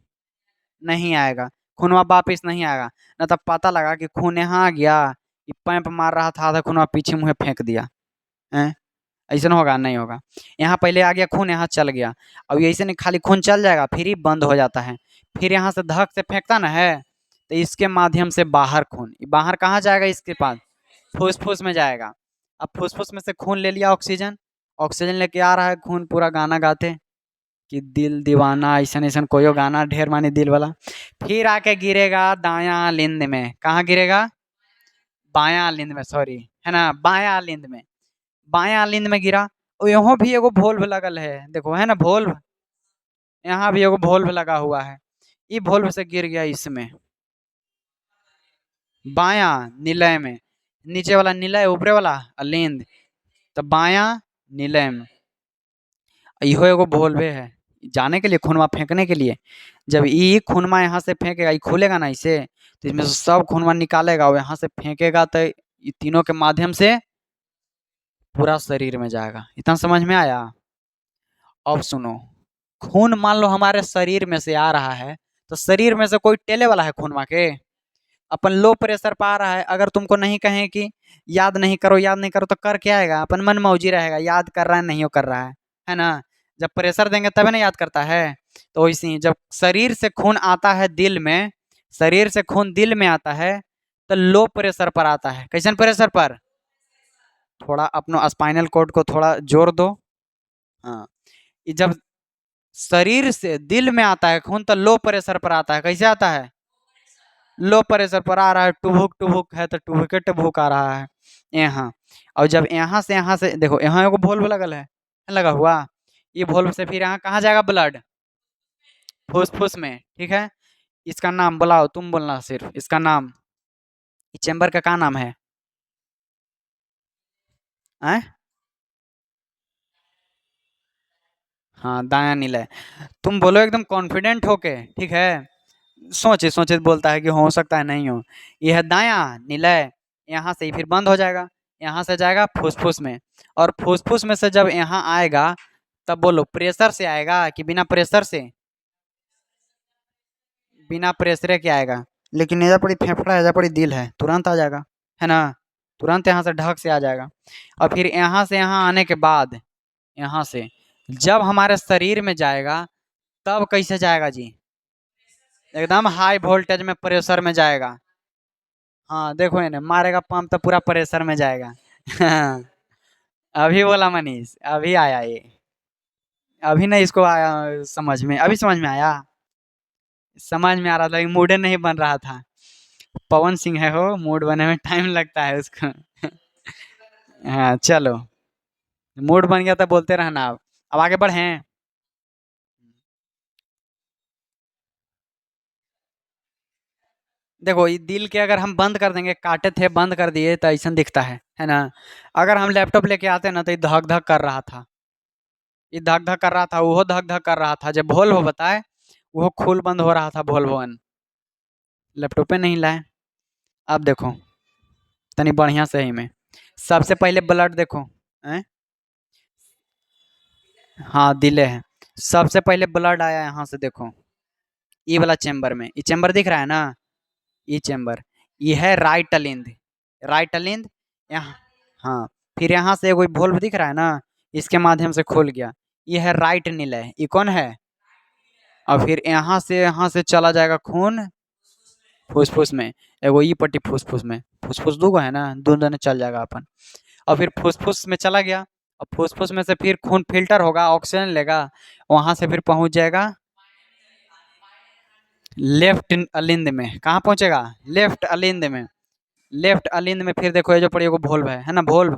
S1: नहीं आएगा, खून वापस नहीं आएगा। ना तब पता लगा कि खून यहाँ आ गया, ये पैंप मार रहा था, आधा खून पीछे मुँहे फेंक दिया है। ऐसा होगा? नहीं होगा। यहाँ पहले आ गया खून, यहाँ चल गया। अब ऐसे नहीं खाली खून चल जाएगा फिर ही बंद हो जाता है। फिर यहाँ से धक से फेंकता ना है, तो इसके माध्यम से बाहर खून, बाहर कहाँ जाएगा? इसके पास फुसफुस में जाएगा। अब फुसफुस में से खून ले लिया, ऑक्सीजन, ऑक्सीजन लेके आ रहा है खून, पूरा गाना गाते कि दिल दीवाना, ऐसा ऐसा कोई गाना ढेर मानी दिल वाला। फिर आके गिरेगा दाया लिंद में। कहाँ गिरेगा? बाया लिंद में, सॉरी, है ना, बाया लिंद में। बाया लिंद में गिरा। और यहाँ भी एगो वोल्व लगल है, देखो, है ना वोल्व, यहाँ भी एगो वोल्व लगा हुआ है। ये वोल्व से गिर गया इसमें, बाया निलय में। नीचे वाला निलय, ऊपरे वाला अलिंद, तो बाया निलय में। इहो एगो वोल्वे है जाने के लिए, खूनवा फेंकने के लिए। जब ये खूनवा यहाँ से फेंकेगा, ये खुलेगा ना इसे, तो इसमें से सब खूनवा निकालेगा और यहाँ से फेंकेगा, तो ये तीनों के माध्यम से पूरा शरीर में जाएगा। इतना समझ में आया? अब सुनो, खून मान लो हमारे शरीर में से आ रहा है, तो शरीर में से कोई टेले वाला है खूनवा के? अपन लो प्रेशर पा रहा है, अगर तुमको नहीं कहें कि याद नहीं करो, याद नहीं करो, तो कर क्या आएगा? अपन मन मौजी रहेगा, याद कर रहा है नहीं हो कर रहा है ना? जब प्रेशर देंगे तभी ना याद करता है। तो वैसे ही जब शरीर से खून आता है दिल में, शरीर से खून दिल में आता है, तो लो प्रेशर पर आता है। कैसन प्रेशर पर? थोड़ा अपनो स्पाइनल कोड को थोड़ा जोर दो। हाँ, ये जब शरीर से दिल में आता है खून, तो लो प्रेशर पर आता है। कैसे आता है? लो प्रेशर पर आ रहा है, टुभुक टुभुक है, तो टुभुके टुभुक आ रहा है यहाँ। और जब यहाँ से देखो, यहाँ एगो वोल्व लगल है, लगा हुआ। ये वोल्व से फिर यहाँ कहाँ जाएगा? ब्लड फुसफुस में, ठीक है। इसका नाम बुलाओ, तुम बोलना सिर्फ इसका नाम। इस चैम्बर का क्या नाम है? हैं? हाँ, दाया निलय। तुम बोलो एकदम कॉन्फिडेंट होके, ठीक है। सोचे सोचे बोलता है कि हो सकता है नहीं हो। ये है दाया निलय, यहाँ से ही फिर बंद हो जाएगा, यहाँ से जाएगा फुसफुस में। और फुसफुस में से जब यहाँ आएगा, तब बोलो प्रेशर से आएगा कि बिना प्रेशर से? बिना प्रेशर के आएगा। लेकिन एजा पड़ी फेफड़ा, एजा पड़ी दिल है, तुरंत आ जाएगा, है ना? तुरंत यहाँ से ढक से आ जाएगा। और फिर यहाँ से यहाँ आने के बाद, यहाँ से जब हमारे शरीर में जाएगा, तब कैसे जाएगा जी? एकदम हाई वोल्टेज में, प्रेशर में जाएगा। हाँ देखो, इन्हें मारेगा पंप तो पूरा प्रेशर में जाएगा। अभी बोला मनीष, अभी आया ये। अभी नहीं इसको आया समझ में, अभी समझ में आया। समझ में आ रहा था लेकिन मूड नहीं बन रहा था। पवन सिंह है हो, मूड बनने में टाइम लगता है उसको। हाँ चलो, मूड बन गया तो बोलते रहना। अब आगे बढ़े। देखो, ये दिल के अगर हम बंद कर देंगे, काटे थे बंद कर दिए, तो ऐसा दिखता है ना? अगर हम लैपटॉप लेके आते ना, तो ये धक धक कर रहा था, ये धक धक कर रहा था, वो धक धक कर रहा था। जब वोल्व बताए, वो खुल बंद हो रहा था वोल्व वन। लैपटॉपे नहीं लाए। अब देखो तनी बढ़िया से ही में, सबसे पहले ब्लड देखो। हैं? हाँ दिले है। सबसे पहले ब्लड आया यहाँ से, देखो ये वाला चेम्बर में, ये चेम्बर दिख रहा है ना? ये चेम्बर, ये है राइट अलिंद, राइट अलिंद यहाँ। हाँ, फिर यहाँ से कोई वोल्व दिख रहा है ना, इसके माध्यम से खुल गया। ये है राइट निलय, ये कौन है? और फिर यहाँ से चला जाएगा खून फुसफुस में। एगो ई पट्टी फुसफुस में, फुसफुस दूगो है ना, दोनों ने चल जाएगा अपन। और फिर फुसफुस में चला गया। और फुसफुस में से फिर खून फिल्टर होगा, ऑक्सीजन लेगा, वहां से फिर पहुंच जाएगा लेफ्ट अलिंद में। कहाँ पहुंचेगा? लेफ्ट अलिंद में। लेफ्ट अलिंद में फिर देखो, ये जो पड़ी एगो वोल्व है ना, वोल्व।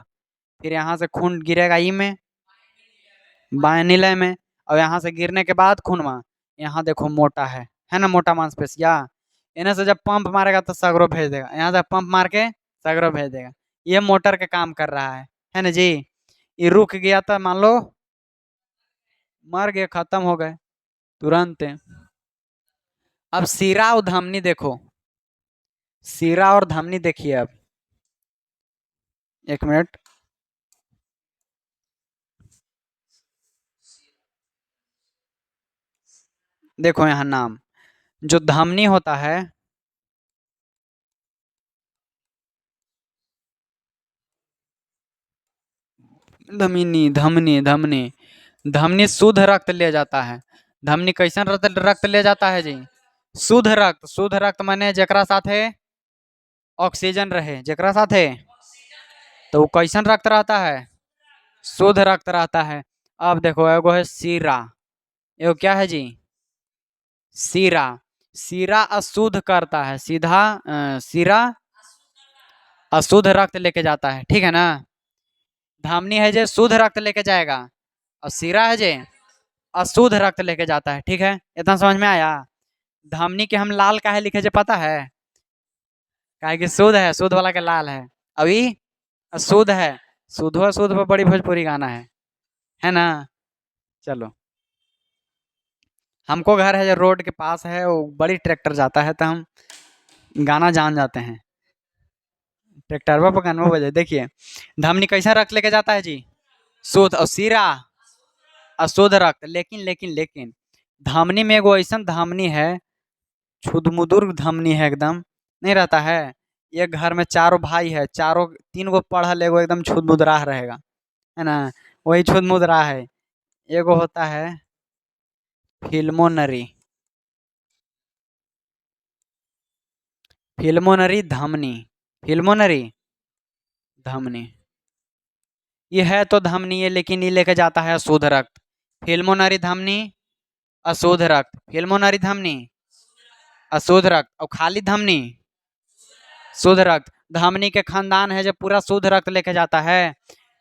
S1: फिर यहाँ से खून गिरेगा ई में, बाएं निलय में। और यहाँ से गिरने के बाद खूनवा यहाँ देखो मोटा है ना, मोटा मांसपेशिया। इन्हें से जब पंप मारेगा तो सगरो भेज देगा, यहाँ से पंप मार के सगरो भेज देगा। ये मोटर का काम कर रहा है ना जी? ये रुक गया तो मान लो मर गए, खत्म हो गए तुरंत। अब सीरा और धमनी देखो, सीरा और धमनी देखिए अब, एक मिनट। देखो यहाँ नाम, जो धमनी होता है, धमनी धमनी धमनी धमनी शुद्ध रक्त ले जाता है। धमनी कैसन रक्त ले जाता है जी? शुद्ध रक्त। शुद्ध रक्त माने जेकरा साथे ऑक्सीजन रहे, जेकरा साथे, तो वो कैसन रक्त रहता है? शुद्ध रक्त रहता है। अब देखो, एगो है सीरा, एगो क्या है जी? सीरा। सीरा अशुद्ध करता है, सीधा सीरा अशुद्ध रक्त लेके जाता है, ठीक है ना। धमनी है जो शुद्ध रक्त लेके जाएगा, और सीरा है जो अशुद्ध रक्त लेके जाता है, ठीक है। इतना समझ में आया? धमनी के हम लाल काहे लिखे जो पता है? काहे कि शुद्ध है, शुद्ध वाला के लाल है। अभी अशुद्ध है, शुद्ध अशुद्ध पर बड़ी भोजपुरी गाना है ना। चलो, हमको घर है जो रोड के पास है, वो बड़ी ट्रैक्टर जाता है, तो हम गाना जान जाते हैं। ट्रैक्टर पर गाना बजे। देखिए, धमनी कैसा रक्त लेके जाता है जी? शुद्ध। और सीरा अशुद्ध रक्त। लेकिन लेकिन लेकिन धमनी में एगो ऐसा धमनी है, छुदमुदुर धमनी है, एकदम नहीं रहता है। एक घर में चारों भाई है, चारों तीन गो पढ़ल, एगो एकदम छुदमुदराह रहेगा, है ना। वही छुदमुदराह है। एगो होता है फिल्मोनरी, फिल्मोनरी धमनी, फिल्मोनरी धमनी। ये है तो धमनी है, लेकिन ये लेके जाता है अशुद्ध रक्त। फिल्मोनरी धमनी अशुद्ध रक्त, फिल्मोनरी धमनी अशुद्ध रक्त, और खाली धमनी शुद्ध रक्त। धमनी के खानदान है जो पूरा शुद्ध रक्त लेके जाता है,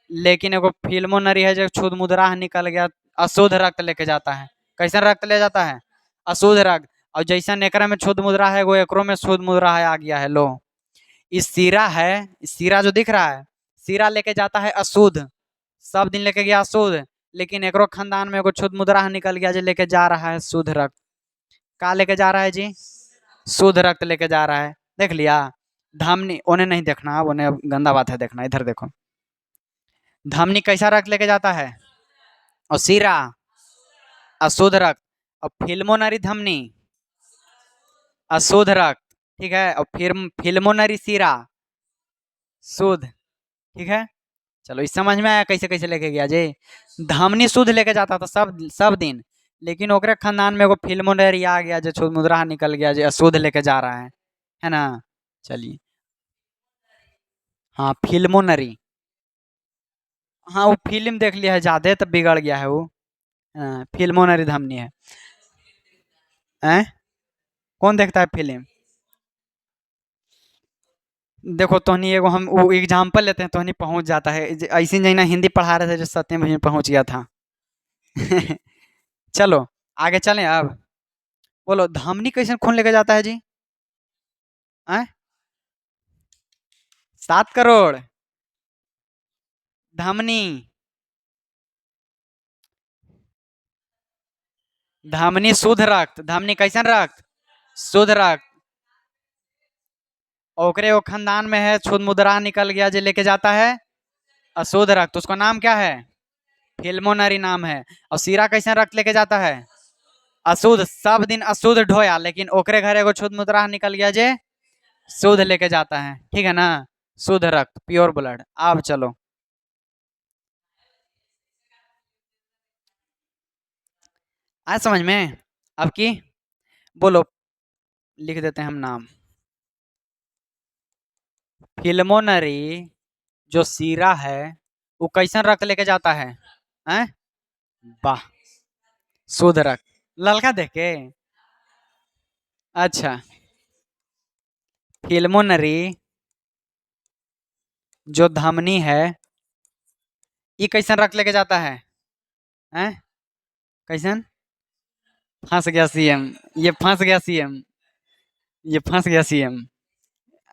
S1: लेकिन एगो फिल्मोनरी है जो छुद मुद्राह निकल गया, अशुद्ध रक्त लेके जाता है। कैसा रक्त ले जाता है? अशुद्ध रक्त। और जैसा एकरा में शुद्ध मुद्रा है, वो एकरो में शुद्ध मुद्रा है, आ गया है। लो, इस सीरा है, इस सीरा जो दिख रहा है, सीरा लेके जाता है अशुद्ध, सब दिन लेके गया अशुद्ध, लेकिन एकरो खानदान में एगो शुद्ध मुद्रा निकल गया जो लेके जा रहा है शुद्ध रक्त। का लेके जा रहा है जी? शुद्ध रक्त लेके जा रहा है। देख लिया? धमनी उन्हें नहीं देखना, उन्हें गंदा बात है देखना, इधर देखो। धमनी कैसा रक्त लेके जाता है? और सीरा अशुद्ध रक्त। और फिल्मोनरी धमनी अशुद्ध रक्त, ठीक है। और फिर फिल्मोनरी सीरा शुद्ध, ठीक है। चलो, इस समझ में आया कैसे कैसे लेके गया जी? धमनी शुद्ध लेके जाता था सब दिन, लेकिन ओकरे खानदान में एगो फिल्मोनरी आ गया जो शुद्ध मुद्रा निकल गया जो अशुद्ध लेके जा रहा है ना। चलिए, हाँ फिल्मोनरी। हाँ, वो फिल्म देख लिया है ज्यादा, तब बिगड़ गया है वो। हाँ, फिल्मोनरी धमनी है। हैं? कौन देखता है फिल्म? देखो तोहनी, एगो हम वो एग्जाम्पल लेते हैं, तोहनी पहुंच जाता है। ऐसे नहीं ना, हिंदी पढ़ा रहे थे जो सत्यम में पहुंच गया था। चलो, आगे चलें अब। बोलो, धमनी कैसे खून लेके जाता है जी? हैं? 7 करोड़ धमनी। धमनी शुद्ध रक्त, धमनी कैसन रक्त? शुद्ध रक्त। ओकरे वो खानदान में है, शुद्ध मुद्रा निकल गया जो लेके जाता है अशुद्ध रक्त, उसका नाम क्या है? फिल्मोनरी नाम है। और सीरा कैसे रक्त लेके जाता है? अशुद्ध, सब दिन अशुद्ध ढोया, लेकिन ओकरे घर एगो शुद्ध मुद्रा निकल गया जे शुद्ध लेके जाता है, ठीक है ना। शुद्ध रक्त, प्योर ब्लड। अब चलो, आए समझ में? अब की बोलो, लिख देते हैं हम नाम। फिल्मोनरी जो सीरा है, वो कैसन रक्त लेके जाता है? हैं? वाह, शुद्ध रक्त। ललका देख के? अच्छा, फिल्मोनरी जो धमनी है, ये कैसन रक्त लेके जाता है? हैं? कैसन? फंस गया सीएम, ये फंस गया सीएम, ये फंस गया सीएम।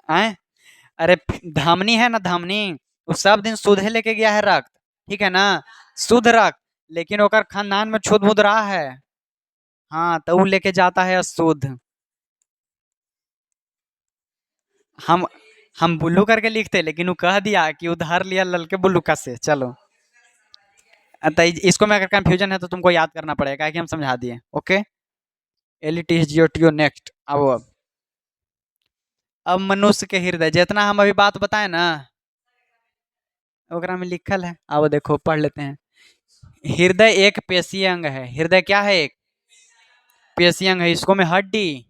S1: हैं? अरे, धमनी है ना, धमनी वो सब दिन शुद्ध लेके गया है रक्त, ठीक है ना। शुद्ध रक्त, लेकिन ओकर खानदान में छुद मुद रहा है, हाँ, तो वो लेके जाता है अशुद्ध। हम हम बुल्लू करके लिखते, लेकिन वो कह दिया कि उधार लिया ललके बुल्लू का से। चलो, तो इसको में अगर कंफ्यूजन है तो तुमको याद करना पड़ेगा कि हम समझा दिए। ओके। LETHGOTO next. अब मनुष्य के हृदय जितना हम अभी बात बताए ना ओकरा में लिखल है, अब देखो पढ़ लेते हैं। हृदय एक पेशीय अंग है। हृदय क्या है? एक पेशीय अंग है। इसको में हड्डी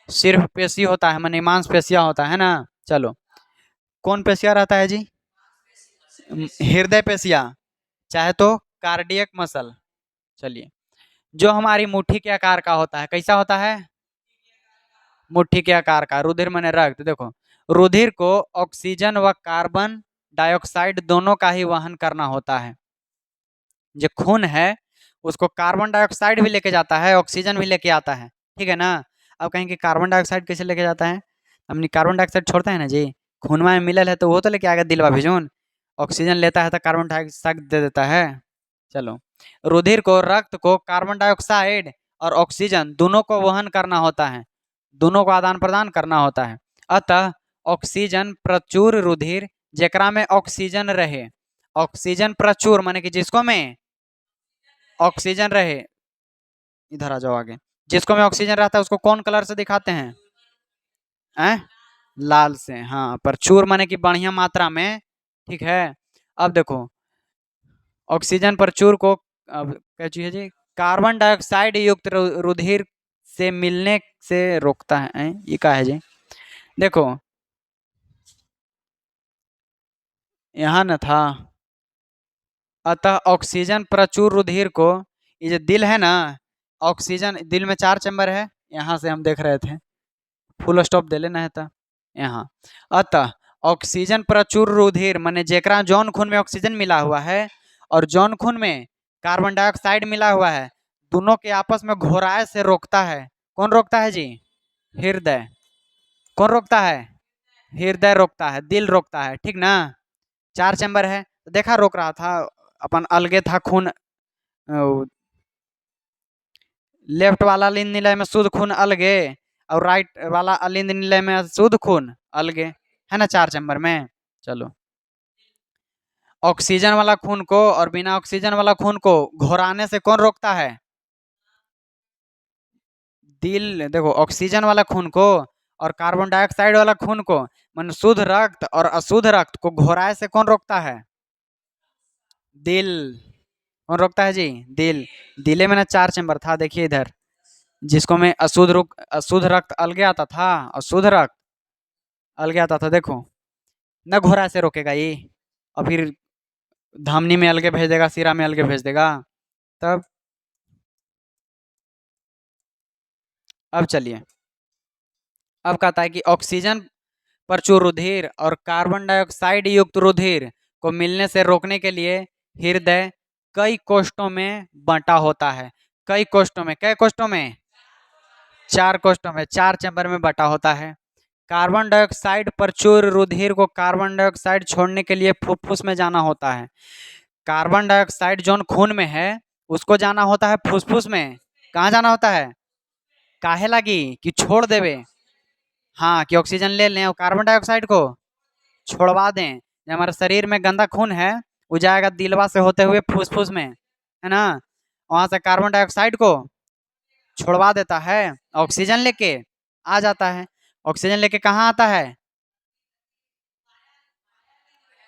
S1: सिर्फ पेशी होता है, माने मांसपेशिया होता है ना। चलो, कौन पेशिया रहता है जी? हृदय पेशिया, चाहे तो कार्डियक मसल। चलिए, जो हमारी मुट्ठी के आकार का होता है, कैसा होता है? मुट्ठी के आकार का। रुधिर माने रक्त। देखो, रुधिर को ऑक्सीजन व कार्बन डाइऑक्साइड दोनों का ही वहन करना होता है। जो खून है उसको कार्बन डाइऑक्साइड भी लेके जाता है, ऑक्सीजन भी लेके आता है, ठीक है ना। अब कहेंगे कार्बन डाइऑक्साइड कैसे लेके जाता है? हमने कार्बन डाइऑक्साइड छोड़ता है ना जी, खून में मिलल है तो वो तो लेके आएगा दिलवा भेजून। ऑक्सीजन लेता है तो कार्बन डाइऑक्साइड दे देता है। चलो, रुधिर को रक्त को कार्बन डाइऑक्साइड और ऑक्सीजन दोनों को वहन करना होता है, दोनों को आदान प्रदान करना होता है। अतः ऑक्सीजन प्रचुर रुधिर जेकरा में ऑक्सीजन रहे, ऑक्सीजन प्रचुर माने कि जिसको में ऑक्सीजन रहे, इधर आ जाओ आगे, जिसको में ऑक्सीजन रहता है उसको कौन कलर से दिखाते हैं? हैं? लाल से। हाँ, प्रचुर माने कि बढ़िया मात्रा में, ठीक है। अब देखो, ऑक्सीजन प्रचुर को अब क्या चीज है जी? कार्बन डाइऑक्साइड युक्त रुधिर से मिलने से रोकता है। ये क्या है जी? देखो, यहाँ न था। अतः ऑक्सीजन प्रचुर रुधिर को, ये जो दिल है ना, ऑक्सीजन दिल में 4 चैम्बर है, यहाँ से हम देख रहे थे, फुल स्टॉप दे लेना है था यहाँ। अतः ऑक्सीजन प्रचुर रुधिर माने जेकरा जौन खून में ऑक्सीजन मिला हुआ है और जौन खून में कार्बन डाइऑक्साइड मिला हुआ है, दोनों के आपस में घोराए से रोकता है। कौन रोकता है जी? हृदय। कौन रोकता है? हृदय रोकता है, दिल रोकता है, ठीक ना। 4 चैम्बर है, देखा रोक रहा था अपन, अलगे था खून। लेफ्ट वाला अलिंद निलय में शुद्ध खून अलगे और राइट वाला अलिंद निलय में शुद्ध खून अलगे, है ना, 4 चैम्बर में। चलो, ऑक्सीजन वाला खून को और बिना ऑक्सीजन वाला खून को घोराने से कौन रोकता है? दिल। देखो, ऑक्सीजन वाला खून को और कार्बन डाइऑक्साइड वाला खून को, मान शुद्ध रक्त और अशुद्ध रक्त को घोराए से कौन रोकता है? दिल। कौन रोकता है जी? दिल। दिले में ना 4 चैम्बर था, देखिए इधर, जिसको में अशुद्ध रक्त अलगे आता था, अशुद्ध रक्त अलगे आता था, देखो न घोरा से रोकेगा ये, और फिर धमनी में अलगे भेज देगा, सिरा में अलगे भेज देगा। तब अब चलिए, अब कहता है कि ऑक्सीजन प्रचुर रुधिर और कार्बन डाइऑक्साइड युक्त रुधिर को मिलने से रोकने के लिए हृदय कई कोष्ठों में बंटा होता है। कई कोष्ठों में, कई कोष्ठों में? 4 कोष्ठों में, 4 चैम्बर में बंटा होता है। कार्बन डाइऑक्साइड प्रचुर रुधिर को कार्बन डाइऑक्साइड छोड़ने के लिए फुफ्फुस में जाना होता है। कार्बन डाइऑक्साइड जो खून में है उसको जाना होता है फुफ्फुस में। कहाँ जाना होता है? काहे लगी कि छोड़ देवे, हाँ, कि ऑक्सीजन ले लें और कार्बन डाइऑक्साइड को छोड़वा दें। जब हमारे शरीर में गंदा खून है वो जाएगा दिलवा से होते हुए फुसफुस में, है ना, वहां से कार्बन डाइऑक्साइड को छोड़वा देता है, ऑक्सीजन लेके आ जाता है। ऑक्सीजन लेके कहाँ आता है?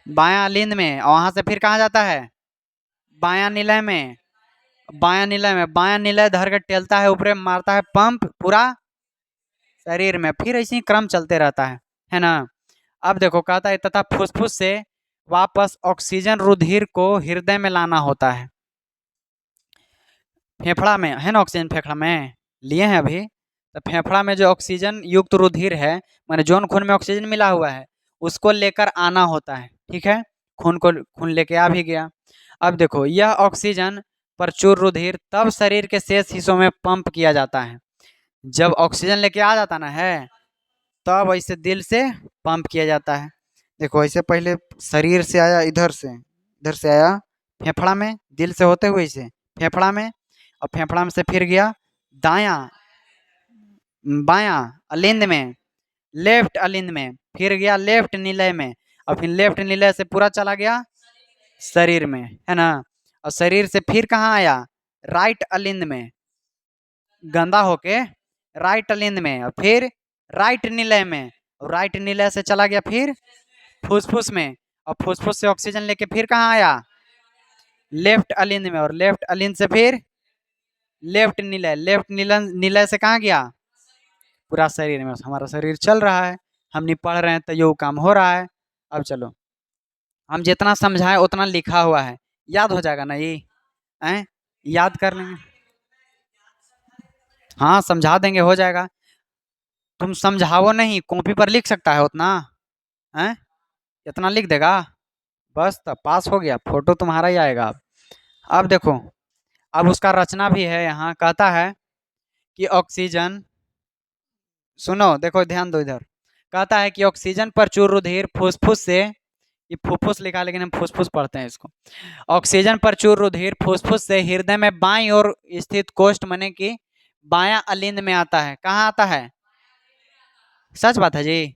S1: बायां लिंद में, और वहां से फिर कहाँ जाता है? बायां निलय में। बायां निलय में, बायां निलय धर के टेलता है, ऊपर मारता है पंप पूरा शरीर में, फिर ऐसे ही क्रम चलते रहता है ना। अब देखो, कहता है तथा फुसफुस से वापस ऑक्सीजन रुधिर को हृदय में लाना होता है। फेफड़ा में है ना ऑक्सीजन, फेफड़ा में लिए हैं अभी, तो फेफड़ा में जो ऑक्सीजन युक्त रुधिर है, माने जौन खून में ऑक्सीजन मिला हुआ है उसको लेकर आना होता है, ठीक है। खून लेके आ भी गया। अब देखो, यह ऑक्सीजन प्रचुर रुधिर तब शरीर के शेष हिस्सों में पंप किया जाता है। जब ऑक्सीजन लेके आ जाता ना है तब ऐसे दिल से पंप किया जाता है। देखो, ऐसे पहले शरीर से आया, इधर से आया फेफड़ा में, दिल से होते हुए इसे फेफड़ा में, और फेफड़ा में से फिर गया दायां बायां अलिंद में, लेफ्ट अलिंद में, फिर गया लेफ्ट निलय में, और फिर लेफ्ट निलय से पूरा चला गया शरीर में, है ना। और शरीर से फिर कहाँ आया? राइट अलिंद में। गंदा होके राइट अलिंद में और फिर राइट निलय में, और राइट निलय से चला गया फिर फुसफुस में, और फुसफुस से ऑक्सीजन लेके फिर कहाँ आया, लेफ्ट अलिंद में, और लेफ्ट अलिंद से फिर लेफ्ट निलय, लेफ्ट निलय निलय से कहाँ गया, पूरा शरीर में। हमारा शरीर चल रहा है, हम नहीं पढ़ रहे हैं तो यो काम हो रहा है। अब चलो, हम जितना समझाएं उतना लिखा हुआ है, याद हो जाएगा ना ये, हैं, याद कर लेंगे। हाँ समझा देंगे, हो जाएगा। तुम समझाओ नहीं, कॉपी पर लिख सकता है उतना, हैं, इतना लिख देगा बस, तब पास हो गया, फोटो तुम्हारा ही आएगा। अब देखो, अब उसका रचना भी है यहाँ, कहता है कि ऑक्सीजन, सुनो देखो ध्यान दो इधर, कहता है कि ऑक्सीजन प्रचुर रुधिर फुसफुस से, ये फुफ्फुस लिखा है लेकिन हम फुसफुस पढ़ते हैं इसको, ऑक्सीजन प्रचुर रुधिर फुसफुस से हृदय में बाईं ओर स्थित कोष्ठ माने कि बायां अलिंद में आता है। कहाँ आता है, सच बात है जी,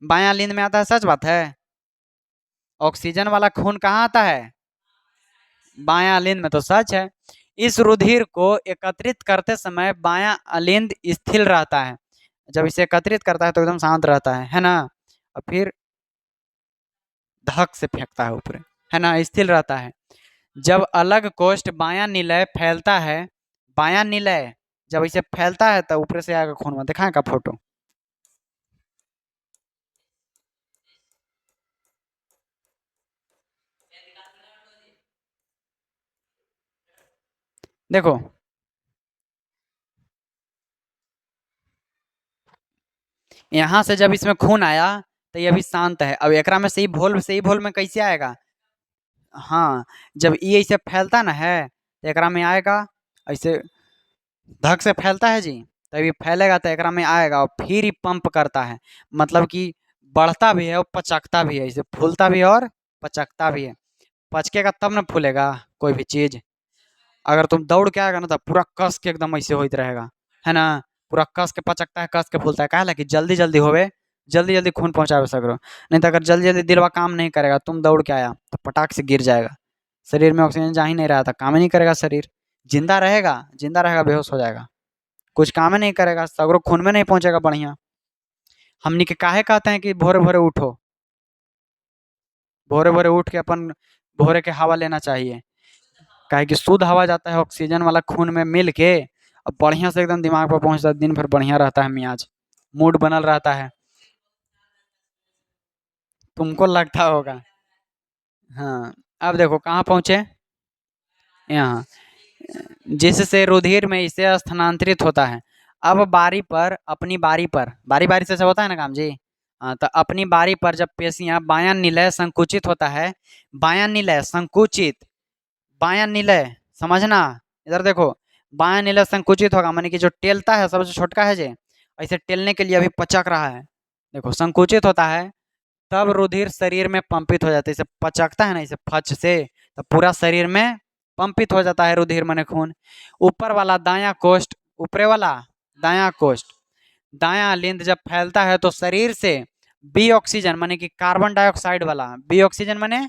S1: बायां अलिंद में आता है, सच बात है। ऑक्सीजन वाला खून कहाँ आता है, बायां अलिंद में, तो सच है। इस रुधिर को एकत्रित करते समय बायां अलिंद स्थिर रहता है, जब इसे एकत्रित करता है तो एकदम शांत रहता है ना, और फिर धक से फेंकता है ऊपर, है ना, स्थिर रहता है। जब अलग कोष्ठ बायां निलय फैलता है, बायां निलय जब इसे फैलता है तो ऊपर से आएगा खून में, दिखाएं का फोटो, देखो यहाँ से जब इसमें खून आया तो ये अभी शांत है, अब एकरा में सही भोल में कैसे आएगा, हाँ, जब ये ऐसे फैलता ना है तो एकरा में आएगा, ऐसे धक से फैलता है जी, तभी फैलेगा तो एकरा में आएगा, और फिर ही पंप करता है, मतलब कि बढ़ता भी है और पचकता भी है, इसे फूलता भी है और पचकता भी है। पचकेगा तब ना फूलेगा कोई भी चीज, अगर तुम दौड़ के आएगा ना तो पूरा कस के एकदम ऐसे होते रहेगा, है ना, पूरा कस के पचकता है, कस के फूलता है, काहे ला कि जल्दी जल्दी होवे, जल्दी जल्दी खून पहुंचावे सगरो, नहीं तो अगर जल्दी जल्दी दिलवा काम नहीं करेगा, तुम दौड़ के आया तो पटाख से गिर जाएगा, शरीर में ऑक्सीजन जा ही नहीं रहा था, काम ही नहीं करेगा शरीर, जिंदा रहेगा, जिंदा रहेगा बेहोश हो जाएगा, कुछ काम ही नहीं करेगा, सगरो खून में नहीं पहुंचेगा बढ़िया। हमनी के काहे कहते हैं कि भोरे भोरे उठो, भोरे भोरे उठ के अपन भोरे के हवा लेना चाहिए, काहे कि शुद्ध हवा जाता है ऑक्सीजन वाला खून में मिल के, और बढ़िया से एकदम दिमाग पर पहुंचता है, दिन भर बढ़िया रहता है मियाज, मूड बनल रहता है, तुमको लगता होगा। हाँ, अब देखो कहाँ पहुंचे, यहाँ, जिससे रुधिर में इसे स्थानांतरित होता है। अब बारी पर, अपनी बारी पर, बारी बारी से सब होता है ना काम जी, हाँ, तो अपनी बारी पर जब पेशियां बायां निलय संकुचित होता है, बायां निलय संकुचित, बायां निलय समझना, इधर देखो, बायां निलय संकुचित होगा माने कि जो टेलता है सबसे छोटका है जे, ऐसे टेलने के लिए अभी पचक रहा है, देखो संकुचित होता है, तब रुधिर शरीर में पंपित हो जाता है, इसे पचकता है ना इसे फच से, तो पूरा शरीर में पंपित हो जाता है रुधिर माने खून। ऊपर वाला दायां कोष्ठ, ऊपरे वाला दायां कोष्ठ, दायां लिंद जब फैलता है तो शरीर से बी ऑक्सीजन माने कि कार्बन डाइऑक्साइड वाला, बी ऑक्सीजन माने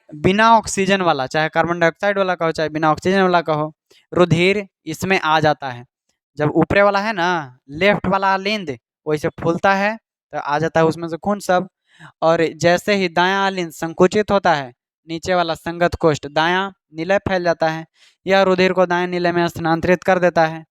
S1: बिना ऑक्सीजन वाला, चाहे कार्बन डाइऑक्साइड वाला कहो चाहे बिना ऑक्सीजन वाला कहो, रुधिर इसमें आ जाता है। जब ऊपरे वाला है ना, लेफ्ट वाला लिंद वैसे फूलता है तो आ जाता है उसमें से खून सब, और जैसे ही दायां लिंद संकुचित होता है, नीचे वाला संगत कोष्ठ दायां निलय फैल जाता है, यह रुधिर को दाएं निलय में स्थानांतरित कर देता है,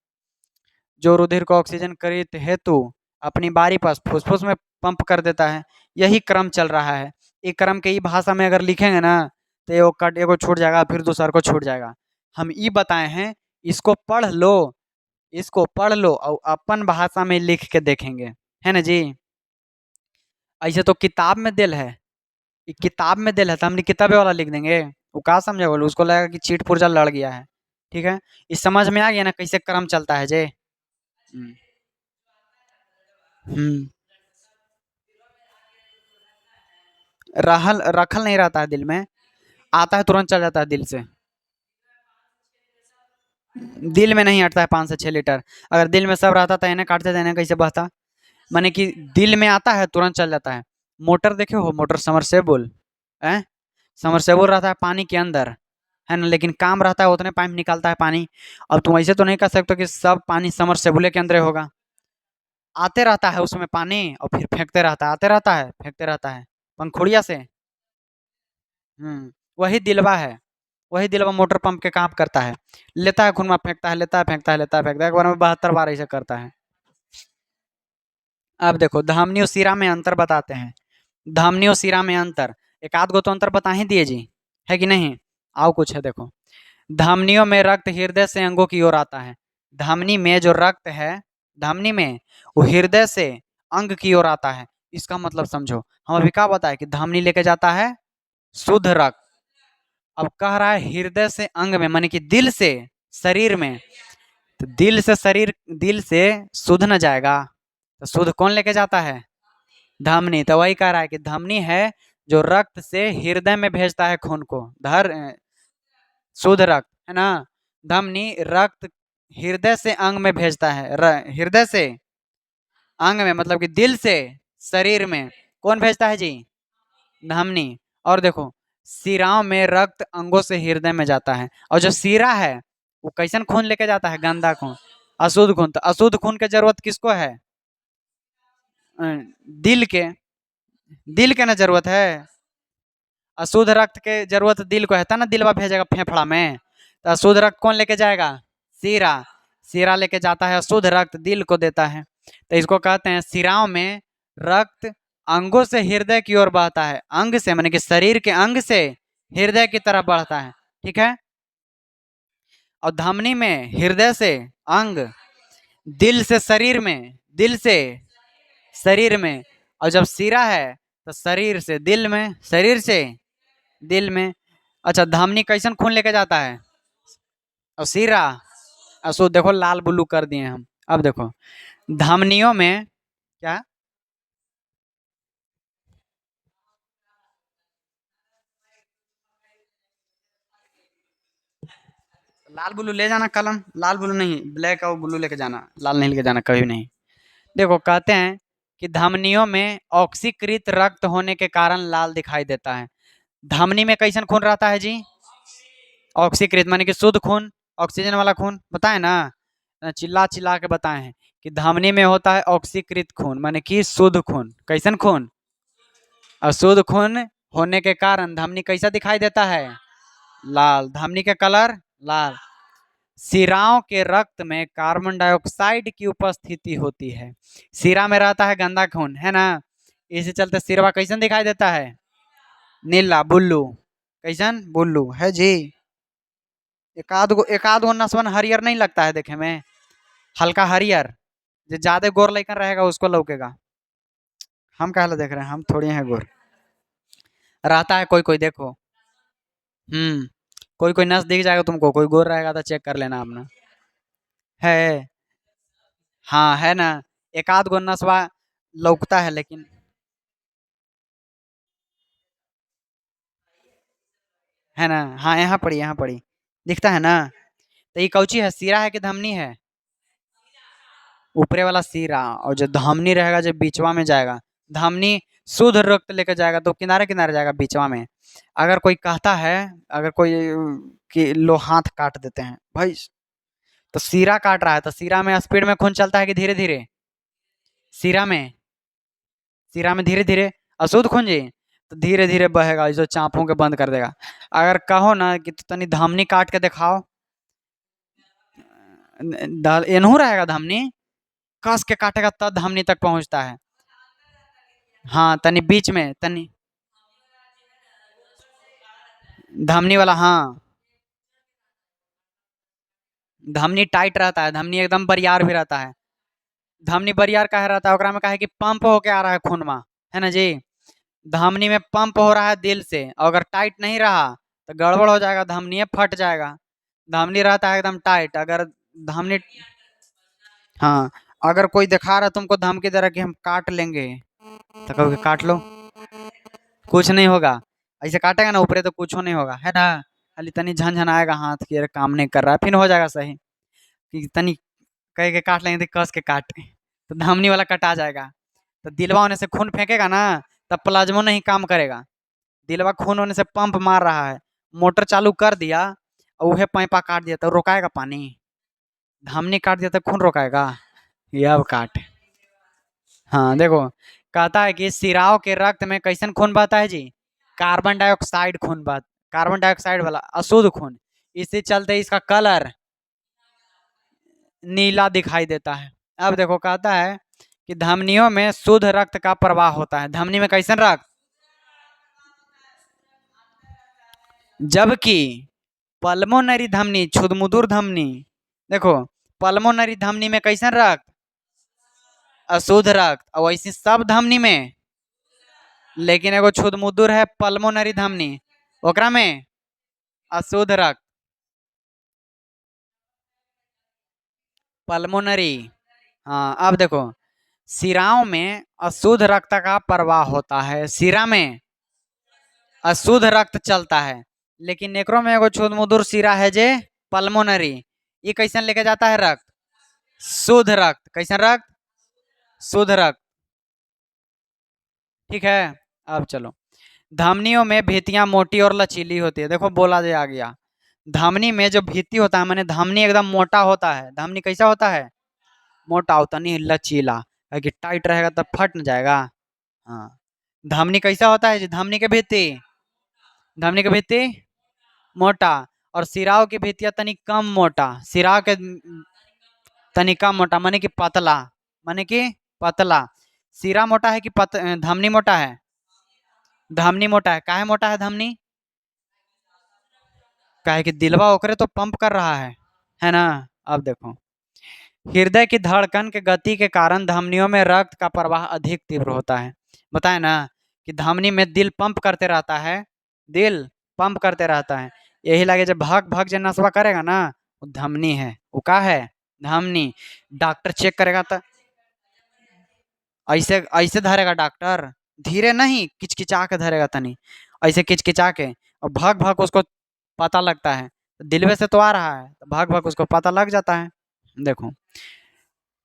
S1: जो रुधिर को ऑक्सीजन करित हेतु अपनी बारी पर फुसफुस में पंप कर देता है। यही क्रम चल रहा है, एक क्रम के ई भाषा में अगर लिखेंगे ना तो एगो कट एगो छूट जाएगा, फिर दूसर को छूट जाएगा, हम ई बताए हैं, इसको पढ़ लो, इसको पढ़ लो और अपन भाषा में लिख के देखेंगे, है ना जी। ऐसे तो किताब में दिल है, ये किताब में दिल है तो हमने किताबे वाला लिख देंगे, वो कहा समझे, बोलो उसको लगेगा कि चीट पुर्जा लड़ गया है, ठीक है, इस समझ में आ गया ना कैसे क्रम चलता है जे। हम्म। हम्म। रहल रखल नहीं रहता है दिल में, आता है तुरंत चल जाता है दिल से, दिल में नहीं हटता है 5 से 6 लीटर, अगर दिल में सब रहता तो इन्हें काटते तो इन्हें कैसे बहता, माने कि दिल में आता है तुरंत चल जाता है। मोटर देखे हो, मोटर समरसेबुल है, समरसेबुल रहता है पानी के अंदर, है ना, लेकिन काम रहता है उतने पाइप निकालता है पानी। अब तुम ऐसे तो नहीं कर सकते कि सब पानी समरसेबुल के अंदर होगा, आते रहता है उसमें पानी और फिर फेंकते रहता है, आते रहता है फेंकते रहता है पंखुड़िया से। वही दिलवा है, वही दिलवा मोटर पंप के काम करता है, लेता है खुरमा फेंकता है, लेता है फेंकता है, लेता है फेंकता है, एक बार में 72 बार ऐसे करता है। अब देखो धमनी और सिरा में अंतर बताते हैं, धमनी और सिरा में अंतर, एक आध गो तो अंतर बता ही दिए जी, है कि नहीं। आओ कुछ है देखो, धमनियों में रक्त हृदय से अंगों की ओर आता है, धमनी में जो रक्त है, धमनी में वो हृदय से अंग की ओर आता है। इसका मतलब समझो, हम अभी क्या बताए कि धमनी लेके जाता है शुद्ध रक्त, अब कह रहा है हृदय से अंग में, माने कि दिल से शरीर में, तो दिल से शरीर, दिल से शुद्ध न जाएगा, तो शुद्ध कौन लेके जाता है, धमनी। तो वही कह रहा है कि धमनी है जो रक्त से हृदय में भेजता है खून को, शुद्ध रक्त है ना। धमनी रक्त हृदय से अंग में भेजता है, हृदय से अंग में मतलब कि दिल से शरीर में कौन भेजता है जी, धमनी। और देखो सिराओं में रक्त अंगों से हृदय में जाता है, और जो सिरा है वो कैसन खून लेके जाता है, गंदा खून, अशुद्ध खून। तो अशुद्ध खून की जरूरत किसको है, दिल के, दिल के ना जरूरत है, अशुद्ध रक्त के जरूरत दिल को है, ना दिलवा भेजेगा फेफड़ा में, तो अशुद्ध रक्त कौन लेके जाएगा, सीरा, सीरा लेके जाता है अशुद्ध रक्त, दिल को देता है। तो इसको कहते हैं सिराओं में रक्त अंगों से हृदय की ओर बहता है, अंग से माने कि शरीर के अंग से हृदय की तरफ बढ़ता है, ठीक है। और धमनी में हृदय से अंग, दिल से शरीर में, दिल से शरीर में, और जब सिरा है तो शरीर से दिल में, शरीर से दिल में। अच्छा धमनी कैसन खून लेके जाता है, और सिरा अशुद्ध, देखो लाल ब्लू कर दिए हम। अब देखो धमनियों में क्या, लाल ब्लू ले जाना कलम, लाल ब्लू नहीं, ब्लैक और ब्लू लेके जाना, लाल नहीं लेके जाना कभी नहीं। देखो कहते हैं कि धमनियों में ऑक्सीकृत रक्त होने के कारण लाल दिखाई देता है। धमनी में कैसन खून रहता है जी, ऑक्सीकृत माने कि शुद्ध खून, ऑक्सीजन वाला खून, बताए ना, चिल्ला चिल्ला के बताए हैं कि धमनी में होता है ऑक्सीकृत खून, माने कि शुद्ध खून, कैसन खून, अशुद्ध खून होने के कारण धमनी कैसा दिखाई देता है, लाल, धमनी के कलर लाल। सिराओं के रक्त में कार्बन डाइऑक्साइड की उपस्थिति होती है, सिरा में रहता है गंदा खून, है ना, इसी चलते सिरवा कैसन दिखाई देता है, नीला बुल्लू, कैसन बुल्लू है जी। एक आध गो नसवन हरियर नहीं लगता है देखे में, हल्का हरियर, जो ज्यादा गोर लेकर रहेगा उसको लौकेगा। हम कहला देख रहे हैं, हम थोड़ी हैं गोर, रहता है कोई कोई देखो। हम्म, कोई कोई नस दिख जाएगा तुमको, कोई गोर रहेगा तो चेक कर लेना अपना, है, हाँ है ना, एक आध गो नसवा लौकता है लेकिन, है ना, हाँ यहाँ पड़ी, यहाँ पड़ी, दिखता है ना। तो ये कौची है, सिरा है कि धमनी है, ऊपरे वाला सिरा, और जो धमनी रहेगा जो बीचवा में जाएगा, धमनी शुद्ध रक्त लेकर जाएगा तो किनारे किनारे जाएगा बीचवा में। अगर कोई कहता है, अगर कोई कि लो हाथ काट देते हैं भाई, तो सिरा काट रहा है तो सिरा में स्पीड में खून चलता है कि धीरे धीरे, सिरा में, सिरा में धीरे धीरे अशुद्ध खून जी, तो धीरे धीरे बहेगा, जो चापों के बंद कर देगा। अगर कहो ना कि तनी धमनी काट के दिखाओ, एनहू रहेगा धमनी, कस के काटेगा तब धमनी तक पहुंचता है। हाँ तनी बीच में तनी, धमनी वाला, हाँ धमनी टाइट रहता है, धमनी एकदम बरियार भी रहता है। धमनी बरियार काहे रहता है, ओकरा में काहे कि पंप होके आ रहा है खूनमा, है ना जी। धमनी में पंप हो रहा है दिल से, और अगर टाइट नहीं रहा तो गड़बड़ हो जाएगा, धमनी फट जाएगा। धमनी रहता है एकदम टाइट, अगर धमनी, हाँ अगर कोई दिखा रहा है तुमको धमकी दे रहा है कि हम काट लेंगे, तो कहोगे काट लो, कुछ नहीं होगा, ऐसे काटेगा ना ऊपरे तो कुछ नहीं होगा, है ना, खाली तनी झनझन आएगा हाथ की, अरे काम नहीं कर रहा है, फिर हो जाएगा सही, कि तनी कह के काट लेंगे तो कस के काट, तो धमनी वाला कटा जाएगा। तो दिलवा होने से खून फेंकेगा ना, तब प्लाज्मो नहीं काम करेगा, दिलवा खून होने से पंप मार रहा है, मोटर चालू कर दिया और वह पाइपा काट दिया तो रोकाएगा पानी? धमनी काट दिया तो खून रोकाएगा? ये अब काट। हाँ देखो, कहता है कि सिराओं के रक्त में कैसन खून बहता है जी? कार्बन डाइऑक्साइड खून बह कार्बन डाइऑक्साइड वाला अशुद्ध खून। इसी चलते इसका कलर नीला दिखाई देता है। अब देखो, कहता है कि धमनियों में शुद्ध रक्त का प्रवाह होता है। धमनी में कैसन रक्त? जबकि पल्मोनरी धमनी, छुदमुदुर धमनी, देखो पल्मोनरी धमनी में कैसन रक्त? अशुद्ध रक्त। और वैसे सब धमनी में, लेकिन एगो छुदमुदुर है पल्मोनरी धमनी, ओकरा में अशुद्ध रक्त। पल्मोनरी। हाँ अब देखो, सिराओं में अशुद्ध रक्त का प्रवाह होता है, सिरा में अशुद्ध रक्त चलता है। लेकिन एकरो में एगो छुदमुदुर सिरा है जे पल्मोनरी, ये कैसन लेके जाता है रक्त? शुद्ध रक्त। कैसन रक्त? शुद्ध रक्त। ठीक है। अब चलो, धमनियों में भित्तियां मोटी और लचीली होती है। देखो बोला जे आ गया, धमनी में जो भित्ति होता है, मैंने धमनी एकदम मोटा होता है। धमनी कैसा होता है? मोटा होता नहीं, लचीला। कि टाइट रहेगा तब फट न जाएगा। हाँ, धमनी कैसा होता है जी? धमनी की भित्ति मोटा, और सिराओं की भित्तियां तनी कम मोटा। सिरा के तनी कम मोटा माने कि पतला, माने कि पतला। सिरा मोटा है कि धमनी मोटा है? धमनी मोटा है। काहे मोटा है धमनी? काहे कि दिलवा ओकरे तो पंप कर रहा है ना। अब देखो, हृदय की धड़कन के गति के कारण धमनियों में रक्त का प्रवाह अधिक तीव्र होता है। बताए ना कि धमनी में दिल पंप करते रहता है, दिल पंप करते रहता है। यही लगे जब भग भग जे नसवा करेगा ना, वो धमनी है। वो का है? धमनी। डॉक्टर चेक करेगा तो ऐसे ऐसे धरेगा डॉक्टर, धीरे नहीं, किचकिचा के धरेगा तनी, ऐसे किचकिचा के, और भग भग उसको पता लगता है दिलवे से तो आ रहा है, तो भग भग उसको पता लग जाता है। देखो,